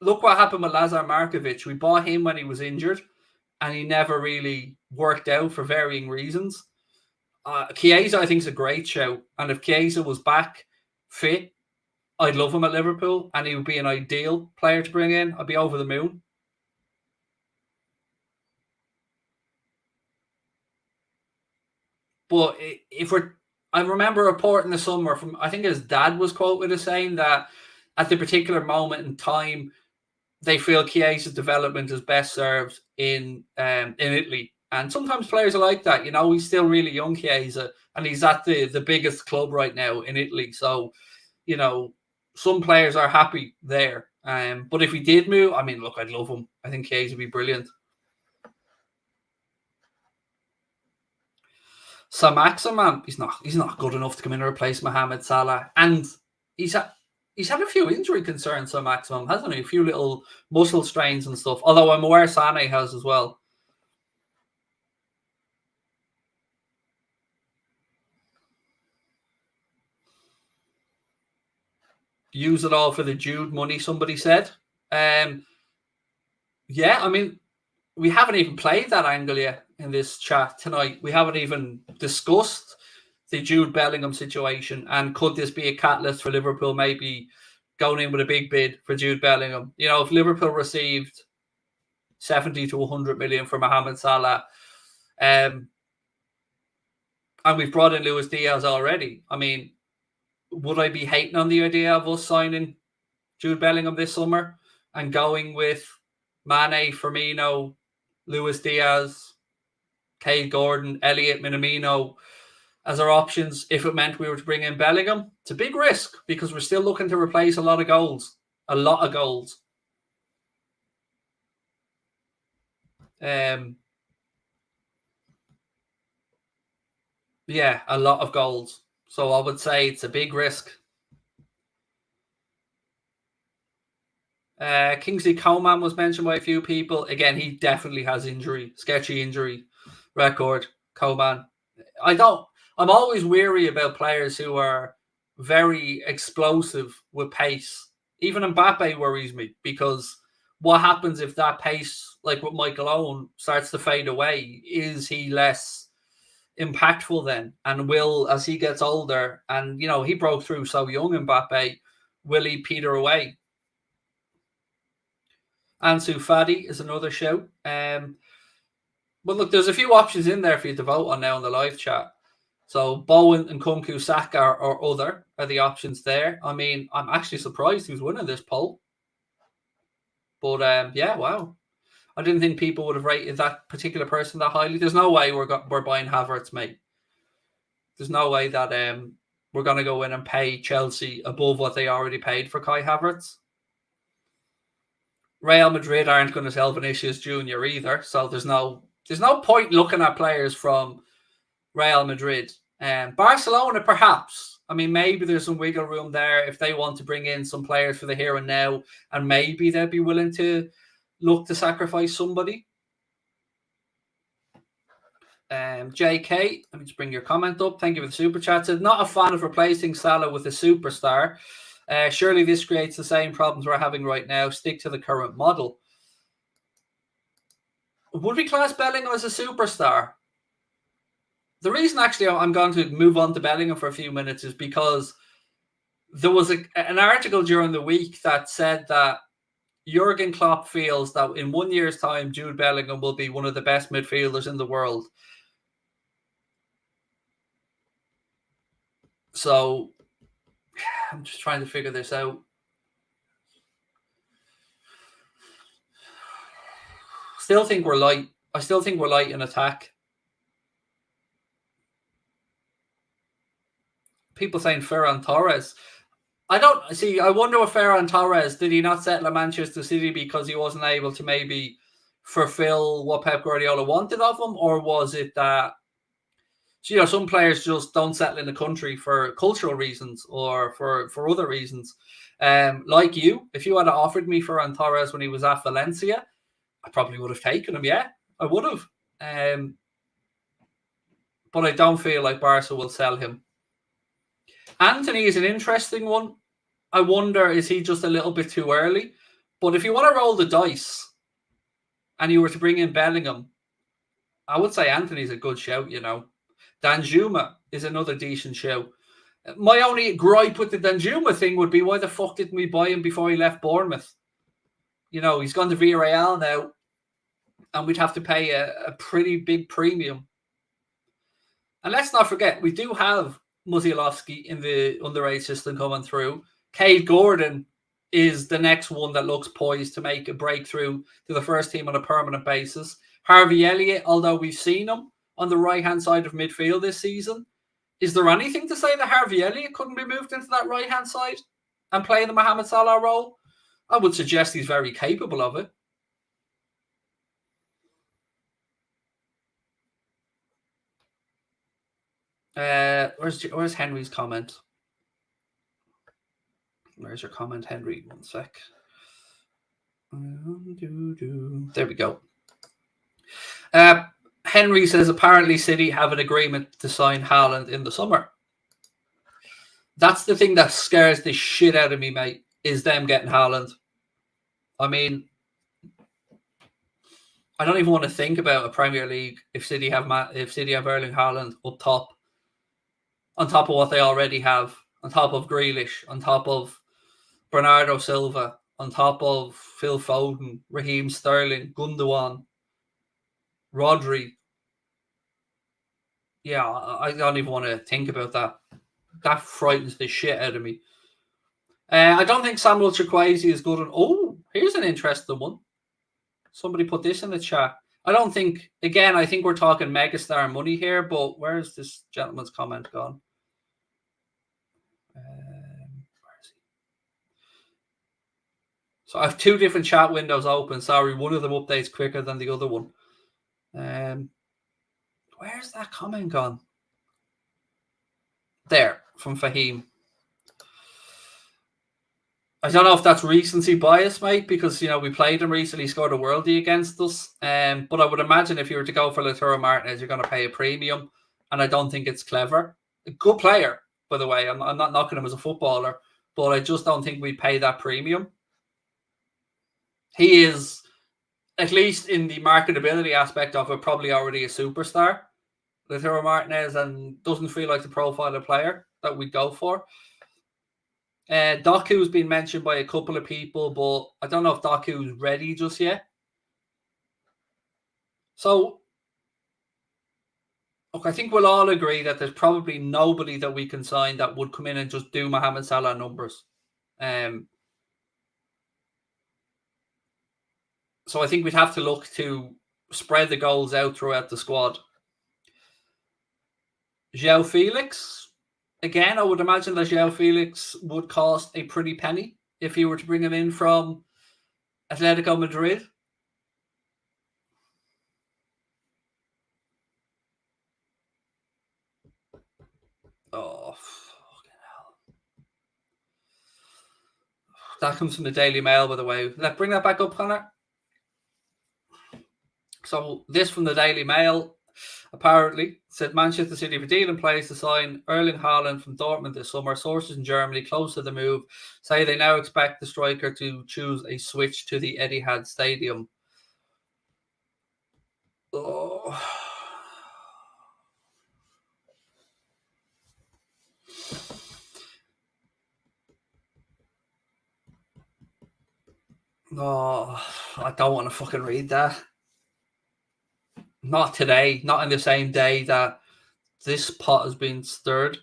look what happened with Lazar Markovic. We bought him when he was injured, and he never really worked out for varying reasons. Chiesa, I think, is a great show. And if Chiesa was back fit, I'd love him at Liverpool, and he would be an ideal player to bring in. I'd be over the moon. But I remember a report in the summer from, I think his dad was quoted as saying that at the particular moment in time, they feel Chiesa's development is best served in Italy. And sometimes players are like that. You know, he's still really young, Chiesa, and he's at the biggest club right now in Italy. So, you know, some players are happy there. But if he did move, I mean, look, I'd love him. I think Chiesa would be brilliant. Maximin, he's not good enough to come in and replace Mohamed Salah. And he's had a few injury concerns, Maximin, hasn't he? A few little muscle strains and stuff. Although I'm aware Sané has as well. Use it all for the Jude money, somebody said. Yeah, I mean, we haven't even played that angle yet in this chat tonight. We haven't even discussed the Jude Bellingham situation. And could this be a catalyst for Liverpool maybe going in with a big bid for Jude Bellingham? You know, if Liverpool received 70 to 100 million for Mohamed Salah, and we've brought in Luis Diaz already, I mean, would I be hating on the idea of us signing Jude Bellingham this summer and going with Mane, Firmino, Luis Diaz, Kay Gordon, Elliot, Minamino as our options if it meant we were to bring in Bellingham? It's a big risk because we're still looking to replace a lot of goals. Yeah, a lot of goals. So I would say it's a big risk. Kingsley Coleman was mentioned by a few people. Again, he definitely has sketchy injury record. Coleman. I'm always weary about players who are very explosive with pace. Even Mbappe worries me because what happens if that pace, like with Michael Owen, starts to fade away? Is he less impactful then? And will, as he gets older, and he broke through so young, Mbappe, will he peter away? Ansu Fati is another shout. But look, there's a few options in there for you to vote on now in the live chat. So Bowen and Kunku Saka or other are the options there. I mean, I'm actually surprised who's winning this poll. But yeah, wow. I didn't think people would have rated that particular person that highly. There's no way we're buying Havertz, mate. There's no way that we're going to go in and pay Chelsea above what they already paid for Kai Havertz. Real Madrid aren't going to sell Vinicius Jr. either, so there's no point looking at players from Real Madrid. Barcelona, perhaps. I mean, maybe there's some wiggle room there if they want to bring in some players for the here and now, and maybe they'd be willing to look to sacrifice somebody. JK, let me just bring your comment up. Thank you for the super chat. Said, not a fan of replacing Salah with a superstar. Surely this creates the same problems we're having right now. Stick to the current model. Would we class Bellingham as a superstar? The reason actually I'm going to move on to Bellingham for a few minutes is because there was an article during the week that said that Jurgen Klopp feels that in 1 year's time, Jude Bellingham will be one of the best midfielders in the world. So I'm just trying to figure this out. I still think we're light in attack. People saying Ferran Torres. I wonder if Ferran Torres, did he not settle at Manchester City because he wasn't able to maybe fulfill what Pep Guardiola wanted of him? Or was it that, some players just don't settle in the country for cultural reasons or for other reasons? Like you, if you had offered me Ferran Torres when he was at Valencia, I probably would have taken him. Yeah, I would have. But I don't feel like Barca will sell him. Anthony is an interesting one. I wonder, is he just a little bit too early? But if you want to roll the dice and you were to bring in Bellingham, I would say Anthony's a good shout, Danjuma is another decent shout. My only gripe with the Danjuma thing would be, why the fuck didn't we buy him before he left Bournemouth? He's gone to Villarreal now, and we'd have to pay a pretty big premium. And let's not forget, we do have Musialowski in the underage system coming through. Cade Gordon is the next one that looks poised to make a breakthrough to the first team on a permanent basis. Harvey Elliott, although we've seen him on the right-hand side of midfield this season, is there anything to say that Harvey Elliott couldn't be moved into that right-hand side and play the Mohamed Salah role? I would suggest he's very capable of it. Where's Henry's comment? Where's your comment, Henry? One sec. There we go. Henry says apparently City have an agreement to sign Haaland in the summer. That's the thing that scares the shit out of me, mate, is them getting Haaland. I mean, I don't even want to think about a Premier League if City have Erling Haaland up top, on top of what they already have, on top of Grealish, on top of Bernardo Silva, on top of Phil Foden, Raheem Sterling, Gundogan, Rodri. Yeah, I don't even want to think about that. That frightens the shit out of me. I don't think Samuel Chukwueze is good. Here's an interesting one. Somebody put this in the chat. I think we're talking megastar money here, but where's this gentleman's comment gone? Where is he? So I have two different chat windows open. Sorry, one of them updates quicker than the other one. Where's that comment gone? There, from Fahim. I don't know if that's recency bias, mate, because, we played him recently, scored a worldie against us. But I would imagine if you were to go for Lautaro Martinez, you're going to pay a premium, and I don't think it's clever. A good player, by the way. I'm not knocking him as a footballer, but I just don't think we pay that premium. He is, at least in the marketability aspect of it, probably already a superstar, Lautaro Martinez, and doesn't feel like the profile of player that we'd go for. Doku's been mentioned by a couple of people, but I don't know if Doku's ready just yet. So, look, I think we'll all agree that there's probably nobody that we can sign that would come in and just do Mohamed Salah numbers. So I think we'd have to look to spread the goals out throughout the squad. João Felix. Again, I would imagine that João Felix would cost a pretty penny if you were to bring him in from Atletico Madrid. Oh, fucking hell. That comes from the Daily Mail, by the way. Let's bring that back up, Connor. So this from the Daily Mail. Apparently, said Manchester City have a deal in place to sign Erling Haaland from Dortmund this summer. Sources in Germany close to the move say they now expect the striker to choose a switch to the Etihad Stadium. Oh. I don't want to fucking read that. Not today, not in the same day that this pot has been stirred.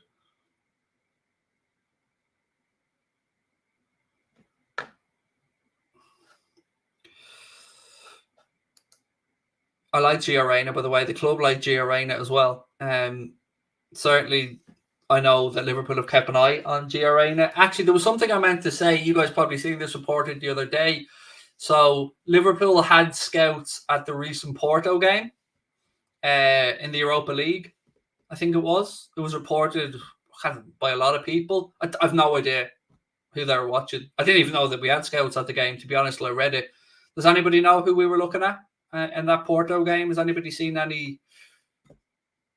I like Gio Reyna, by the way. The club like Gio Reyna as well. Certainly, I know that Liverpool have kept an eye on Gio Reyna. Actually, there was something I meant to say. You guys probably seen this reported the other day. So, Liverpool had scouts at the recent Porto game in the Europa League. I think it was. It was reported by a lot of people. I've no idea who they were watching. I didn't even know that we had scouts at the game, to be honest, till I read it. Does anybody know who we were looking at in that Porto game? Has anybody seen any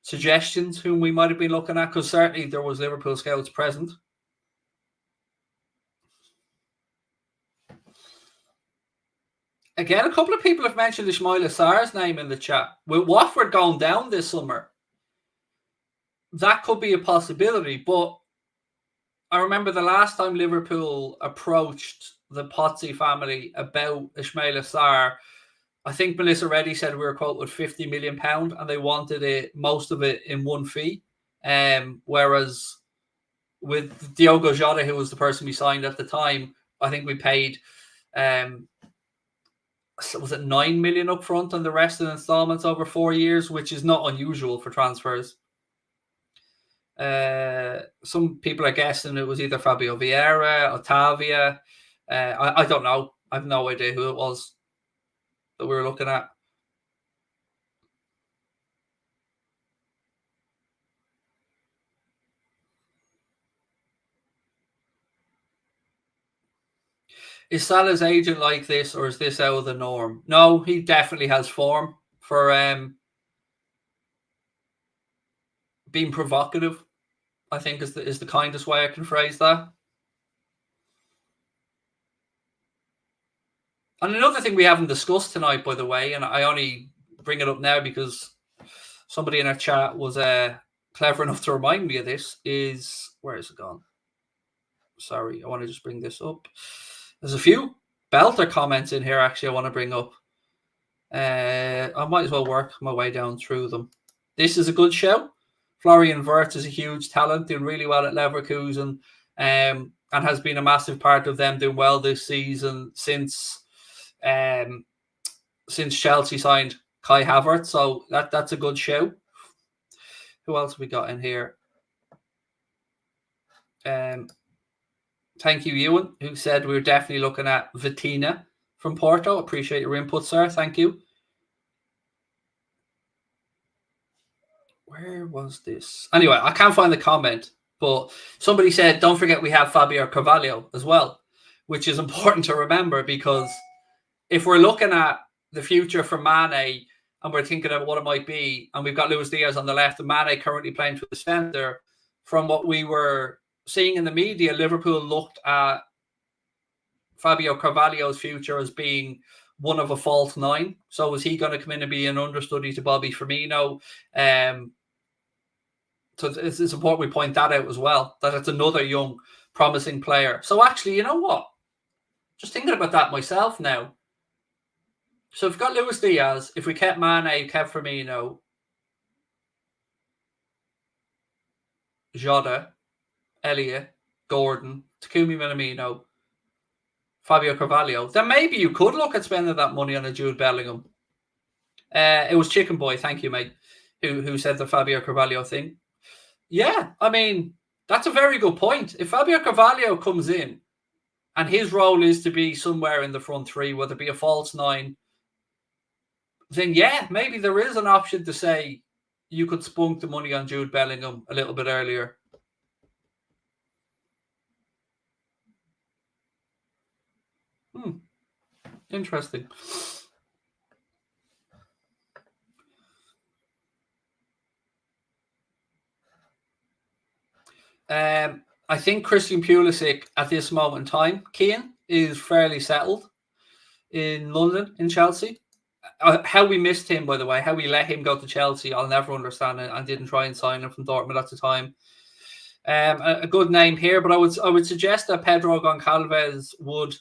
suggestions whom we might have been looking at? Because certainly there was Liverpool scouts present. Again, a couple of people have mentioned Ismaila Sarr's name in the chat. With Watford going down this summer, that could be a possibility. But I remember the last time Liverpool approached the Pozzi family about Ismaila Sarr, I think Melissa Reddy said we were quoted £50 million and they wanted it, most of it in one fee. Whereas with Diogo Jota, who was the person we signed at the time, I think we paid was it 9 million up front and the rest in installments over 4 years, which is not unusual for transfers. Some people are guessing it was either Fabio Vieira, Otavia. I don't know. I have no idea who it was that we were looking at. Is Salah's agent like this, or is this out of the norm? No, he definitely has form for being provocative, I think is the kindest way I can phrase that. And another thing we haven't discussed tonight, by the way, and I only bring it up now because somebody in our chat was clever enough to remind me of this, is, where is it gone? Sorry, I want to just bring this up. There's a few belter comments in here, actually, I want to bring up. I might as well work my way down through them. This is a good show. Florian Wirtz is a huge talent, doing really well at Leverkusen, and has been a massive part of them doing well this season since Chelsea signed Kai Havertz. So that's a good show. Who else have we got in here? Thank you, Ewan, who said we were definitely looking at Vitina from Porto. Appreciate your input, sir. Thank you. Where was this? Anyway, I can't find the comment. But somebody said, don't forget we have Fabio Carvalho as well, which is important to remember, because if we're looking at the future for Mane and we're thinking of what it might be, and we've got Luis Diaz on the left and Mane currently playing to the centre, from what we were seeing in the media, Liverpool looked at Fabio Carvalho's future as being one of a false nine. So is he going to come in and be an understudy to Bobby Firmino? So it's important we point that out as well, that it's another young, promising player. So actually, you know what? Just thinking about that myself now. So if we've got Luis Diaz, if we kept Mane, kept Firmino, Jota, Elliott, Gordon, Takumi Minamino, Fabio Carvalho, then maybe you could look at spending that money on a Jude Bellingham. It was Chicken Boy, thank you, mate, who said the Fabio Carvalho thing. Yeah, I mean, that's a very good point. If Fabio Carvalho comes in and his role is to be somewhere in the front three, whether it be a false nine, then yeah, maybe there is an option to say you could spunk the money on Jude Bellingham a little bit earlier. Interesting. I think Christian Pulisic at this moment in time, Keane, is fairly settled in London, in Chelsea. How we missed him, by the way, how we let him go to Chelsea, I'll never understand it, and didn't try and sign him from Dortmund at the time. A good name here, but I would suggest that Pedro Goncalves would.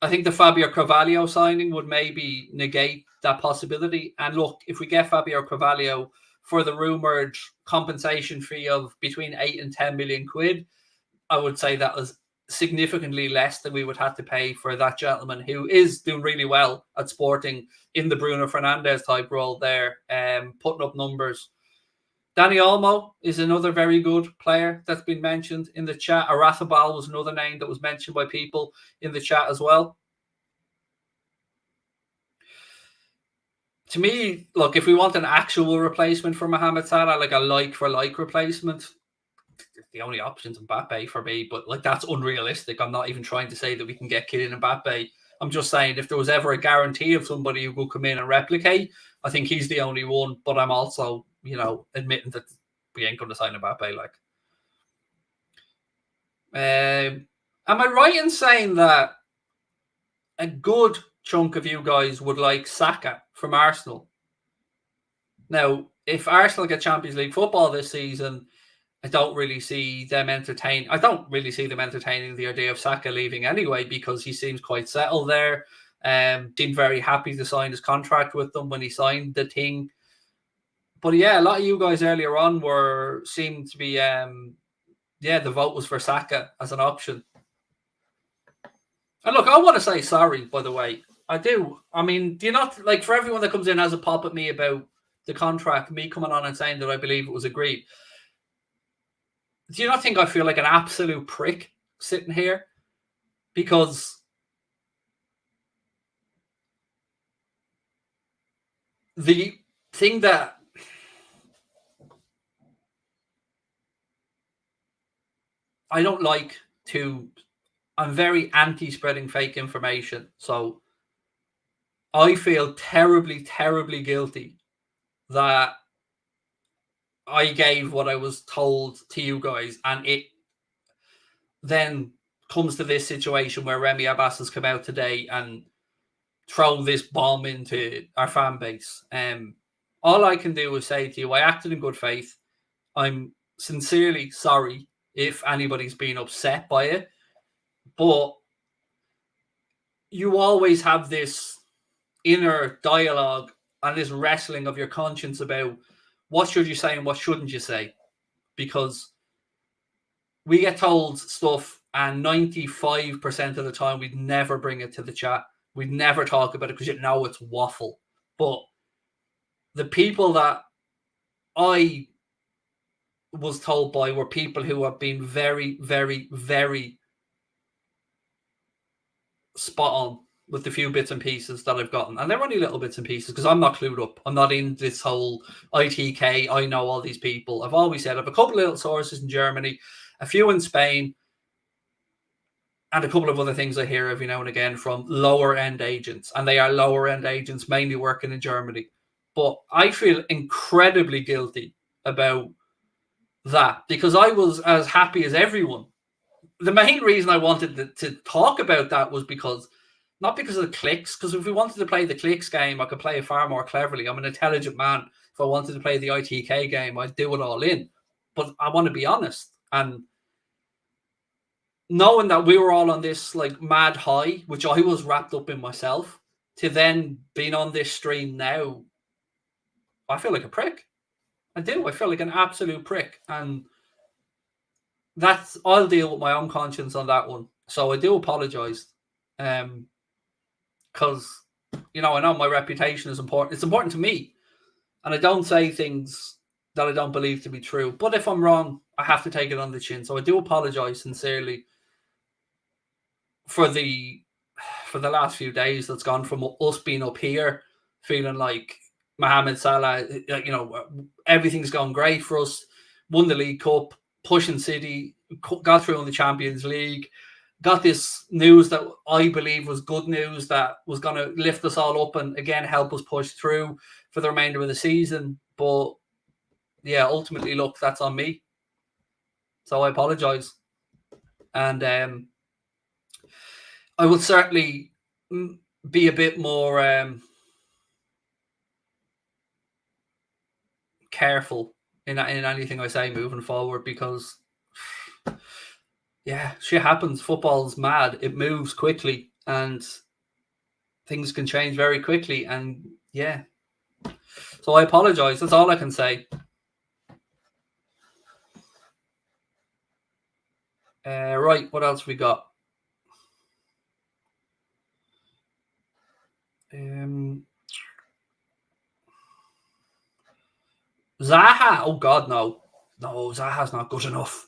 I think the Fabio Carvalho signing would maybe negate that possibility. And look, if we get Fabio Carvalho for the rumoured compensation fee of between 8 and 10 million quid, I would say that was significantly less than we would have to pay for that gentleman, who is doing really well at Sporting in the Bruno Fernandes type role there, putting up numbers. Dani Olmo is another very good player that's been mentioned in the chat. Arathabal was another name that was mentioned by people in the chat as well. To me, look, if we want an actual replacement for Mohamed Salah, like a like-for-like replacement, the only option's Mbappe for me, but like that's unrealistic. I'm not even trying to say that we can get Kylian Mbappe. I'm just saying if there was ever a guarantee of somebody who could come in and replicate, I think he's the only one. But I'm also, admitting that we ain't going to sign Mbappe. Like, am I right in saying that a good chunk of you guys would like Saka from Arsenal? Now, if Arsenal get Champions League football this season, I don't really see them entertaining the idea of Saka leaving anyway, because he seems quite settled there. Seemed very happy to sign his contract with them when he signed the thing. But yeah, a lot of you guys earlier on seemed to be the vote was for Saka as an option. And look, I want to say sorry, by the way. I do. I mean, do you not, like, for everyone that comes in has a pop at me about the contract, me coming on and saying that I believe it was agreed, do you not think I feel like an absolute prick sitting here? Because the thing that I don't like I'm very anti-spreading fake information. So I feel terribly, terribly guilty that I gave what I was told to you guys, and it then comes to this situation where Remy Abbas has come out today and thrown this bomb into our fan base. All I can do is say to you, I acted in good faith. I'm sincerely sorry if anybody's been upset by it, but you always have this inner dialogue and this wrestling of your conscience about what should you say and what shouldn't you say, because we get told stuff and 95% of the time we'd never bring it to the chat. We'd never talk about it because it's waffle. But the people that I was told by were people who have been very, very, very spot on with the few bits and pieces that I've gotten. And they're only little bits and pieces because I'm not clued up. I'm not in this whole ITK. I know all these people. I've always said I have a couple of little sources in Germany, a few in Spain, and a couple of other things I hear every now and again from lower end agents. And they are lower end agents, mainly working in Germany. But I feel incredibly guilty about that because I was as happy as everyone. The main reason I wanted to talk about that was not because of the clicks, because if we wanted to play the clicks game, I could play it far more cleverly. I'm an intelligent man. If I wanted to play the ITK game, I'd do it all in. But I want to be honest. And knowing that we were all on this like mad high, which I was wrapped up in myself, to then being on this stream now, I feel like a prick. I do. I feel like an absolute prick. And I'll deal with my own conscience on that one. So I do apologize. Because, I know my reputation is important. It's important to me. And I don't say things that I don't believe to be true. But if I'm wrong, I have to take it on the chin. So I do apologize sincerely for the last few days that's gone from us being up here, feeling like Mohamed Salah, everything's gone great for us, won the League Cup, pushing City, got through in the Champions League, got this news that I believe was good news that was going to lift us all up and, again, help us push through for the remainder of the season. But, yeah, ultimately, look, that's on me. So I apologise. And I will certainly be a bit more careful in anything I say moving forward because, yeah, shit happens. Football's mad. It moves quickly and things can change very quickly. And, yeah. So I apologise. That's all I can say. Right, what else we got? Zaha? Oh, God, no. No, Zaha's not good enough.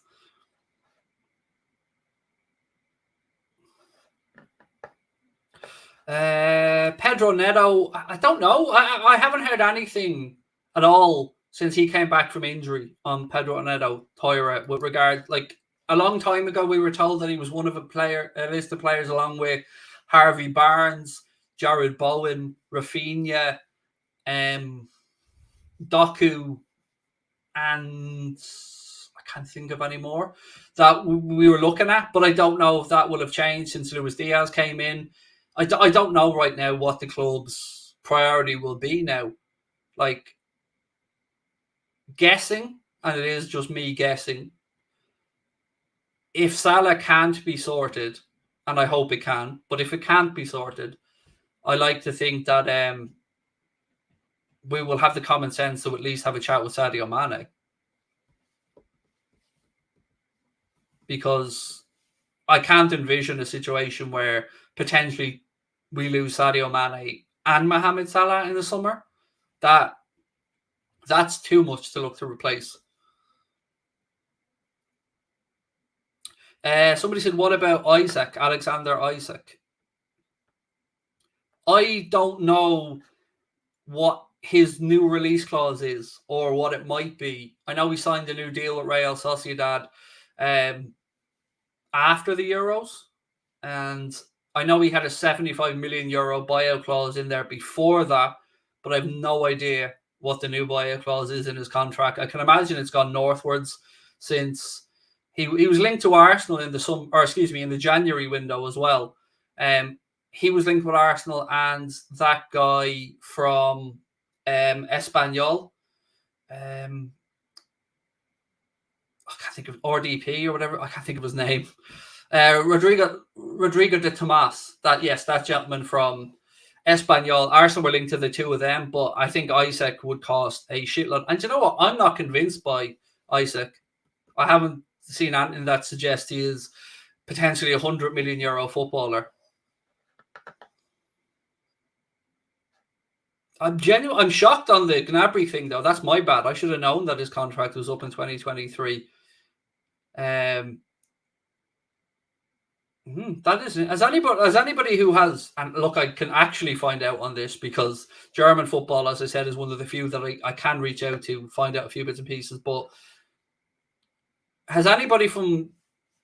Pedro Neto, I don't know. I haven't heard anything at all since he came back from injury on Pedro Neto, Toira, with regard, like, a long time ago, we were told that he was one of a list of players along with Harvey Barnes, Jared Bowen, Rafinha, Doku, and I can't think of any more that we were looking at, but I don't know if that will have changed since Luis Diaz came in. I don't know right now what the club's priority will be now. Like, guessing, and it is just me guessing, if Salah can't be sorted, and I hope it can, but if it can't be sorted, I like to think that we will have the common sense to at least have a chat with Sadio Mane. Because I can't envision a situation where potentially we lose Sadio Mane and Mohamed Salah in the summer. That's too much to look to replace. Somebody said, what about Alexander Isak? I don't know what his new release clause is or what it might be. I know he signed a new deal with Real Sociedad after the Euros, and I know he had a 75 million euro buyout clause in there before that, but I have no idea what the new buyout clause is in his contract. I can imagine it's gone northwards since he was linked to Arsenal in the January window as well. He was linked with Arsenal and that guy from Espanyol. I can't think of RDP or whatever. I can't think of his name. Rodrigo de Tomas. That gentleman from Espanyol. Arsenal were linked to the two of them, but I think Isak would cost a shitload. And you know what? I'm not convinced by Isak. I haven't seen anything that suggests he is potentially €100 million footballer. I'm shocked on the Gnabry thing, though. That's my bad. I should have known that his contract was up in 2023. That is, as anybody who has, and look, I can actually find out on this because German football, as I said, is one of the few that I can reach out to find out a few bits and pieces. But has anybody from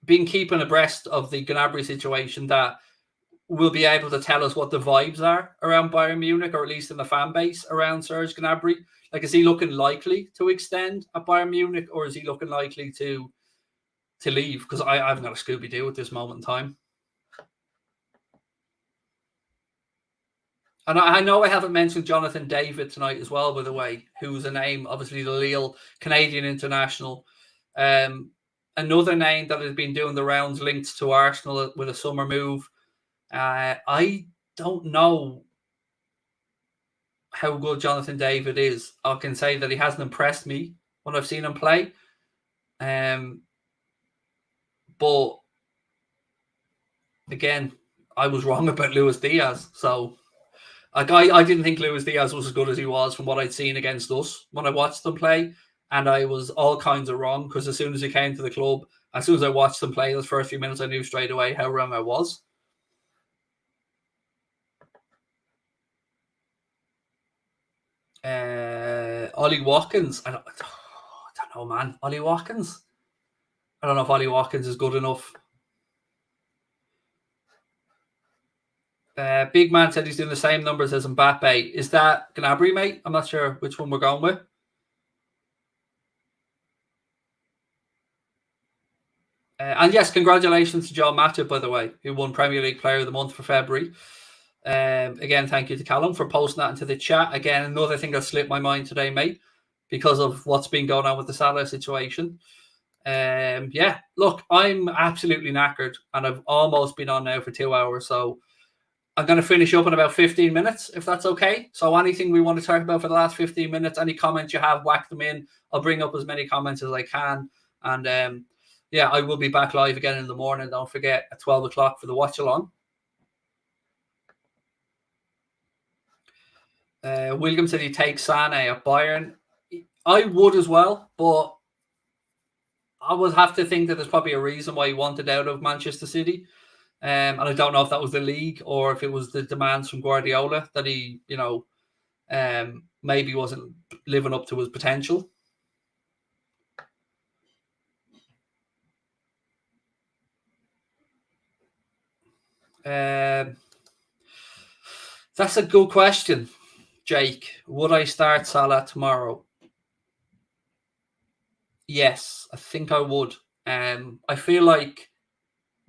being keeping abreast of the Gnabry situation that will be able to tell us what the vibes are around Bayern Munich, or at least in the fan base around Serge Gnabry? Like, is he looking likely to extend at Bayern Munich, or is he looking likely to leave? Because I haven't got a Scooby Doo at this moment in time. And I know I haven't mentioned Jonathan David tonight as well, by the way, who's a name, obviously the Lille Canadian international. Another name that has been doing the rounds linked to Arsenal with a summer move. I don't know how good Jonathan David is. I can say that he hasn't impressed me when I've seen him play. But again, I was wrong about Luis Diaz. So I didn't think Luis Diaz was as good as he was from what I'd seen against us when I watched them play. And I was all kinds of wrong because as soon as he came to the club, as soon as I watched them play those first few minutes, I knew straight away how wrong I was. Ollie Watkins. I don't know, man. Ollie Watkins. I don't know if Ollie Watkins is good enough. Big Man said he's doing the same numbers as Mbappe. Is that Gnabry, mate? I'm not sure which one we're going with. And yes, congratulations to John Matip, by the way, who won Premier League Player of the Month for February. Again, thank you to Callum for posting that into the chat. Again, another thing that slipped my mind today, mate, because of what's been going on with the Salah situation. Yeah, look, I'm absolutely knackered, and I've almost been on now for 2 hours, so I'm going to finish up in about 15 minutes, if that's okay. So anything we want to talk about for the last 15 minutes, any comments you have, whack them in. I'll bring up as many comments as I can. And yeah, I will be back live again in the morning. Don't forget, at 12 o'clock for the watch along. William said he takes Sane at Bayern. I would as well, but I would have to think that there's probably a reason why he wanted out of Manchester City. And I don't know if that was the league or if it was the demands from Guardiola that he, maybe wasn't living up to his potential. That's a good question, Jake. Would I start Salah tomorrow? Yes, I think I would. I feel like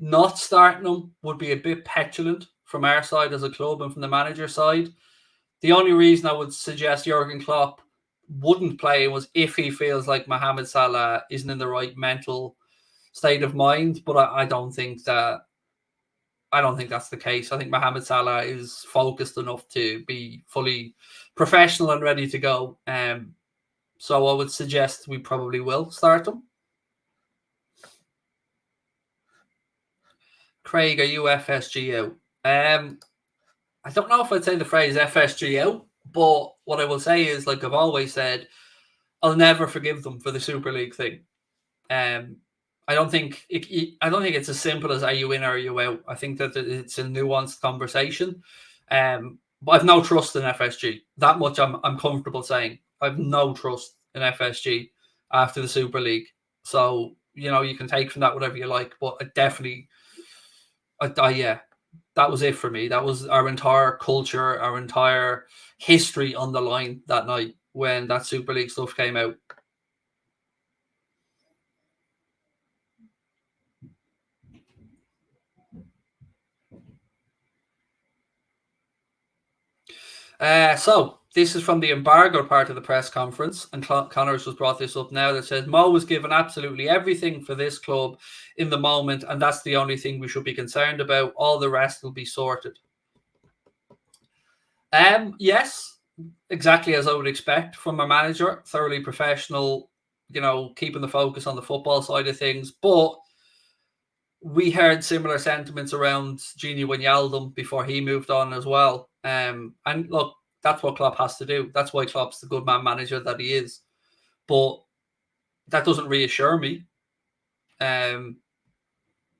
not starting him would be a bit petulant from our side as a club and from the manager's side. The only reason I would suggest Jurgen Klopp wouldn't play was if he feels like Mohamed Salah isn't in the right mental state of mind. But I don't think that's the case. I think Mohamed Salah is focused enough to be fully professional and ready to go. So I would suggest we probably will start him. Craig, are you FSG out? I don't know if I'd say the phrase FSG out, but what I will say is, like I've always said, I'll never forgive them for the Super League thing. I don't think it's as simple as are you in or are you out. I think that it's a nuanced conversation. But I've no trust in FSG. That much I'm comfortable saying. I've no trust in FSG after the Super League. So, you can take from that whatever you like, but I definitely, yeah, that was it for me. That was our entire culture, our entire history on the line that night when that Super League stuff came out. So this is from the embargo part of the press conference, and Connors has brought this up now that says Mo was given absolutely everything for this club in the moment, and that's the only thing we should be concerned about. All the rest will be sorted. Yes, exactly as I would expect from a manager, thoroughly professional, keeping the focus on the football side of things. But we heard similar sentiments around Gini Wijnaldum before he moved on as well. And look, that's what Klopp has to do. That's why Klopp's the good man manager that he is. But that doesn't reassure me.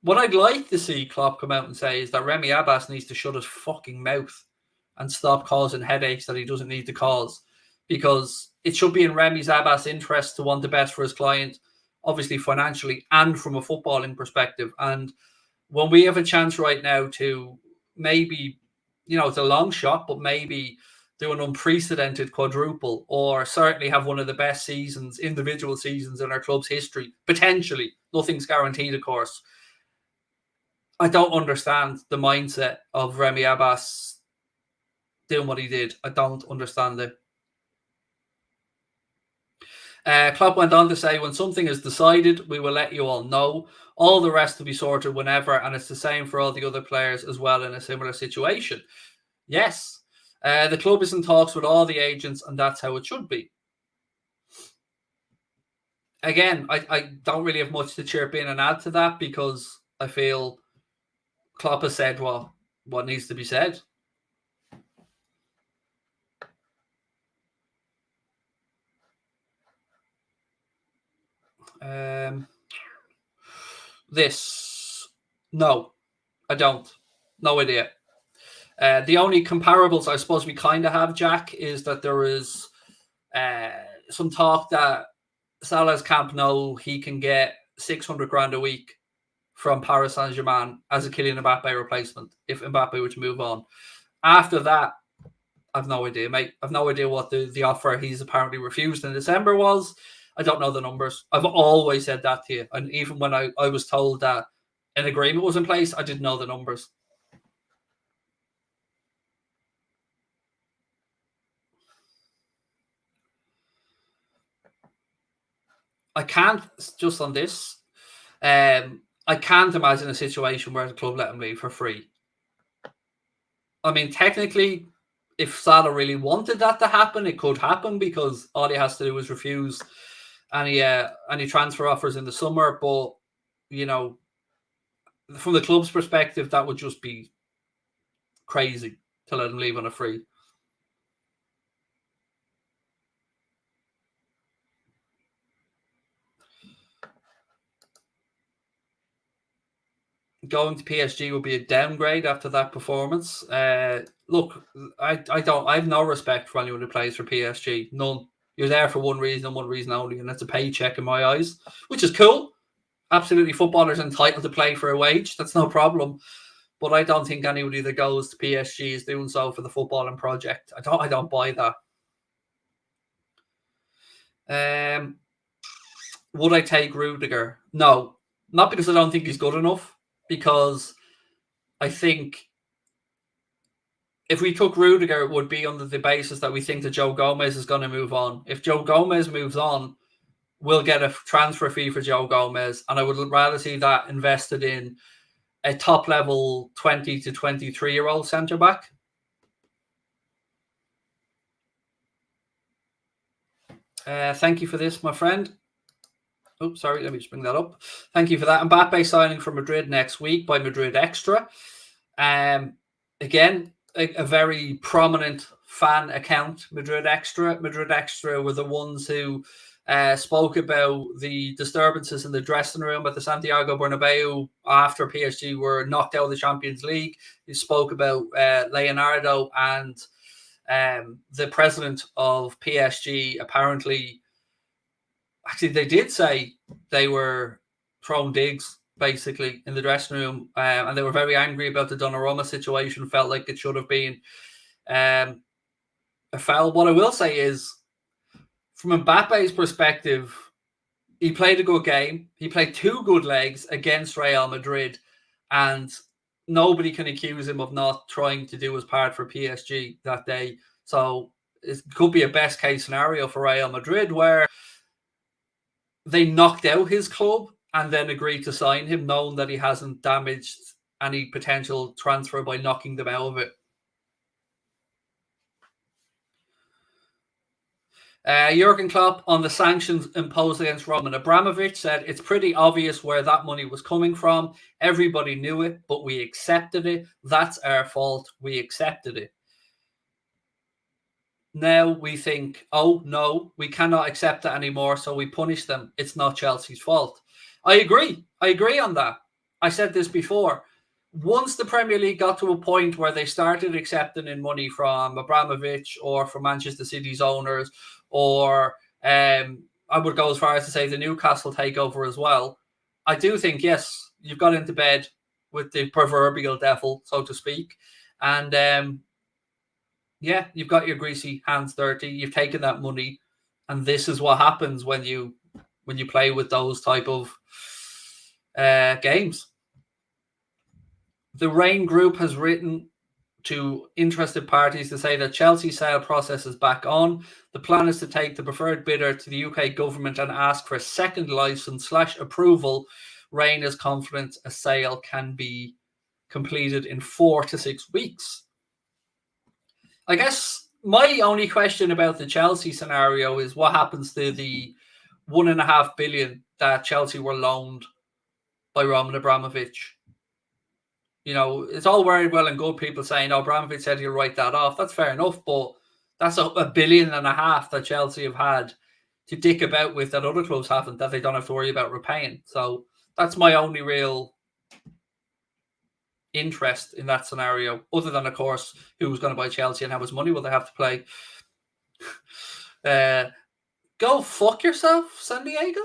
What I'd like to see Klopp come out and say is that Remy Abbas needs to shut his fucking mouth and stop causing headaches that he doesn't need to cause, because it should be in Remy Abbas' interest to want the best for his client, obviously financially and from a footballing perspective. And when we have a chance right now to maybe, it's a long shot, but maybe do an unprecedented quadruple, or certainly have one of the best seasons, individual seasons in our club's history, potentially. Nothing's guaranteed, of course. I don't understand the mindset of Remy Abbas doing what he did. I don't understand it. Klopp went on to say, when something is decided, we will let you all know. All the rest will be sorted whenever, and it's the same for all the other players as well in a similar situation. Yes, the club is in talks with all the agents, and that's how it should be. Again, I don't really have much to chirp in and add to that, because I feel Klopp has said what needs to be said. No, I don't. No idea. The only comparables I suppose we kind of have, Jack, is that there is some talk that Salah's Camp Nou he can get 600 grand a week from Paris Saint-Germain as a Kylian Mbappe replacement if Mbappe were to move on. After that, I've no idea, mate. I've no idea what the offer he's apparently refused in December was. I don't know the numbers. I've always said that to you. And even when I was told that an agreement was in place, I didn't know the numbers. I can't, just on this, I can't imagine a situation where the club let him leave for free. I mean, technically, if Salah really wanted that to happen, it could happen, because all he has to do is refuse any transfer offers in the summer. But, from the club's perspective, that would just be crazy to let him leave on a free. Going to PSG would be a downgrade after that performance. Look, I have no respect for anyone who plays for PSG. None. You're there for one reason and one reason only, and that's a paycheck in my eyes, which is cool. Absolutely, footballers entitled to play for a wage. That's no problem. But I don't think anybody that goes to PSG is doing so for the footballing project. I don't buy that. Would I take Rudiger? No, not because I don't think he's good enough. Because I think if we took Rudiger, it would be under the basis that we think that Joe Gomez is going to move on. If Joe Gomez moves on, we'll get a transfer fee for Joe Gomez. And I would rather see that invested in a top-level 20 to 23-year-old centre-back. Thank you for this, my friend. Oh, sorry, let me just bring that up. Thank you for that. Mbappe signing for Madrid next week by Madrid Extra. Again, a very prominent fan account, Madrid Extra. Madrid Extra were the ones who spoke about the disturbances in the dressing room at the Santiago Bernabeu after PSG were knocked out of the Champions League. He spoke about Leonardo and the president of PSG apparently... Actually, they did say they were throwing digs, basically, in the dressing room, and they were very angry about the Donnarumma situation. Felt like it should have been a foul. What I will say is, from Mbappe's perspective, he played a good game. He played two good legs against Real Madrid, and nobody can accuse him of not trying to do his part for PSG that day. So it could be a best-case scenario for Real Madrid, where they knocked out his club and then agreed to sign him, knowing that he hasn't damaged any potential transfer by knocking them out of it. Jurgen Klopp on the sanctions imposed against Roman Abramovich said, it's pretty obvious where that money was coming from. Everybody knew it, but we accepted it. That's our fault. We accepted it. Now we think, oh, no, we cannot accept it anymore, so we punish them. It's not Chelsea's fault. I agree. I agree on that. I said this before. Once the Premier League got to a point where they started accepting in money from Abramovich or from Manchester City's owners, or I would go as far as to say the Newcastle takeover as well, I do think, yes, you've got into bed with the proverbial devil, so to speak. And yeah, you've got your greasy hands dirty. You've taken that money. And this is what happens when you play with those type of games. The Rain Group has written to interested parties to say that Chelsea sale process is back on. The plan is to take the preferred bidder to the UK government and ask for a second license/approval. Rain is confident a sale can be completed in 4 to 6 weeks. I guess my only question about the Chelsea scenario is what happens to the $1.5 billion that Chelsea were loaned by Roman Abramovich. You know, it's all very well and good people saying, oh, Abramovich said he'll write that off. That's fair enough, but that's $1.5 billion that Chelsea have had to dick about with that other clubs haven't, that they don't have to worry about repaying. So that's my only real interest in that scenario, other than, of course, who's going to buy Chelsea and how much money will they have to play. Go fuck yourself, San Diego.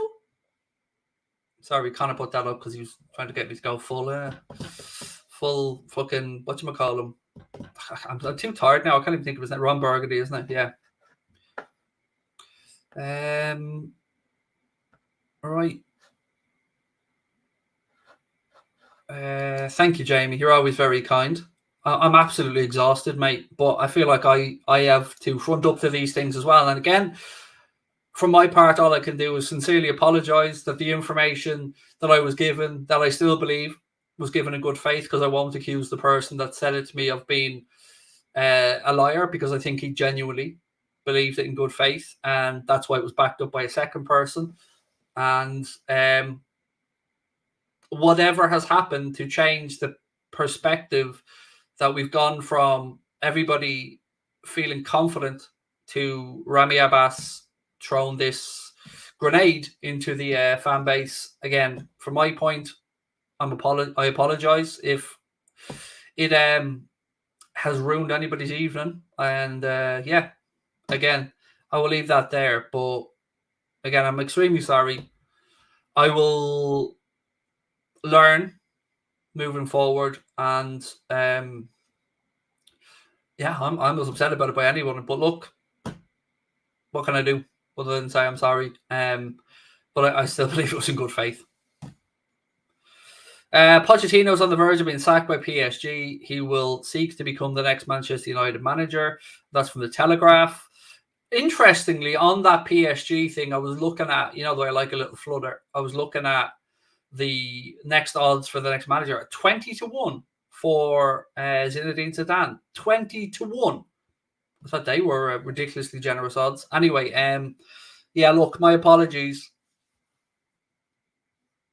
Sorry, Connor put that up because he was trying to get me to go full fucking, whatchamacallit. I'm too tired now. I can't even think of his name. Ron Burgundy, isn't it? Yeah. All right. Thank you, Jamie. You're always very kind. I'm absolutely exhausted, mate, but I feel like I have to front up to these things as well. And again, from my part, all I can do is sincerely apologize that the information that I was given, that I still believe was given in good faith, because I won't accuse the person that said it to me of being a liar, because I think he genuinely believed it in good faith, and that's why it was backed up by a second person. And whatever has happened to change the perspective that we've gone from everybody feeling confident to Rami Abbas thrown this grenade into the fan base. Again, from my point, I apologize if it has ruined anybody's evening. And yeah, again, I will leave that there. But again, I'm extremely sorry. I will learn moving forward, and yeah, I'm as upset about it by anyone. But look, what can I do other than say I'm sorry? But I still believe it was in good faith. Pochettino's on the verge of being sacked by PSG. He will seek to become the next Manchester United manager. That's from the Telegraph. Interestingly, on that PSG thing, I was looking at, though I like a little flutter, I was looking at the next odds for the next manager at 20-1 for Zinedine Zidane. 20-1. I thought they were ridiculously generous odds. Anyway, yeah, look, my apologies.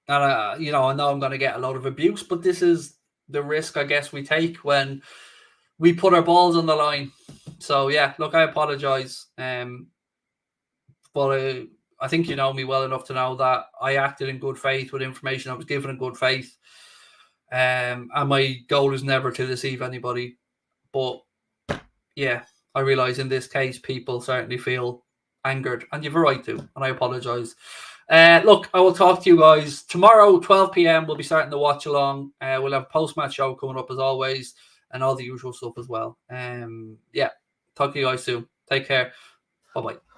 And, I know I'm going to get a lot of abuse, but this is the risk I guess we take when we put our balls on the line. So, yeah, look, I apologize. But I think you know me well enough to know that I acted in good faith with information I was given in good faith. And my goal is never to deceive anybody. But, yeah, I realise in this case, people certainly feel angered. And you have a right to. And I apologise. Look, I will talk to you guys tomorrow, 12 p.m. We'll be starting the watch along. We'll have a post-match show coming up as always, and all the usual stuff as well. Yeah, talk to you guys soon. Take care. Bye-bye.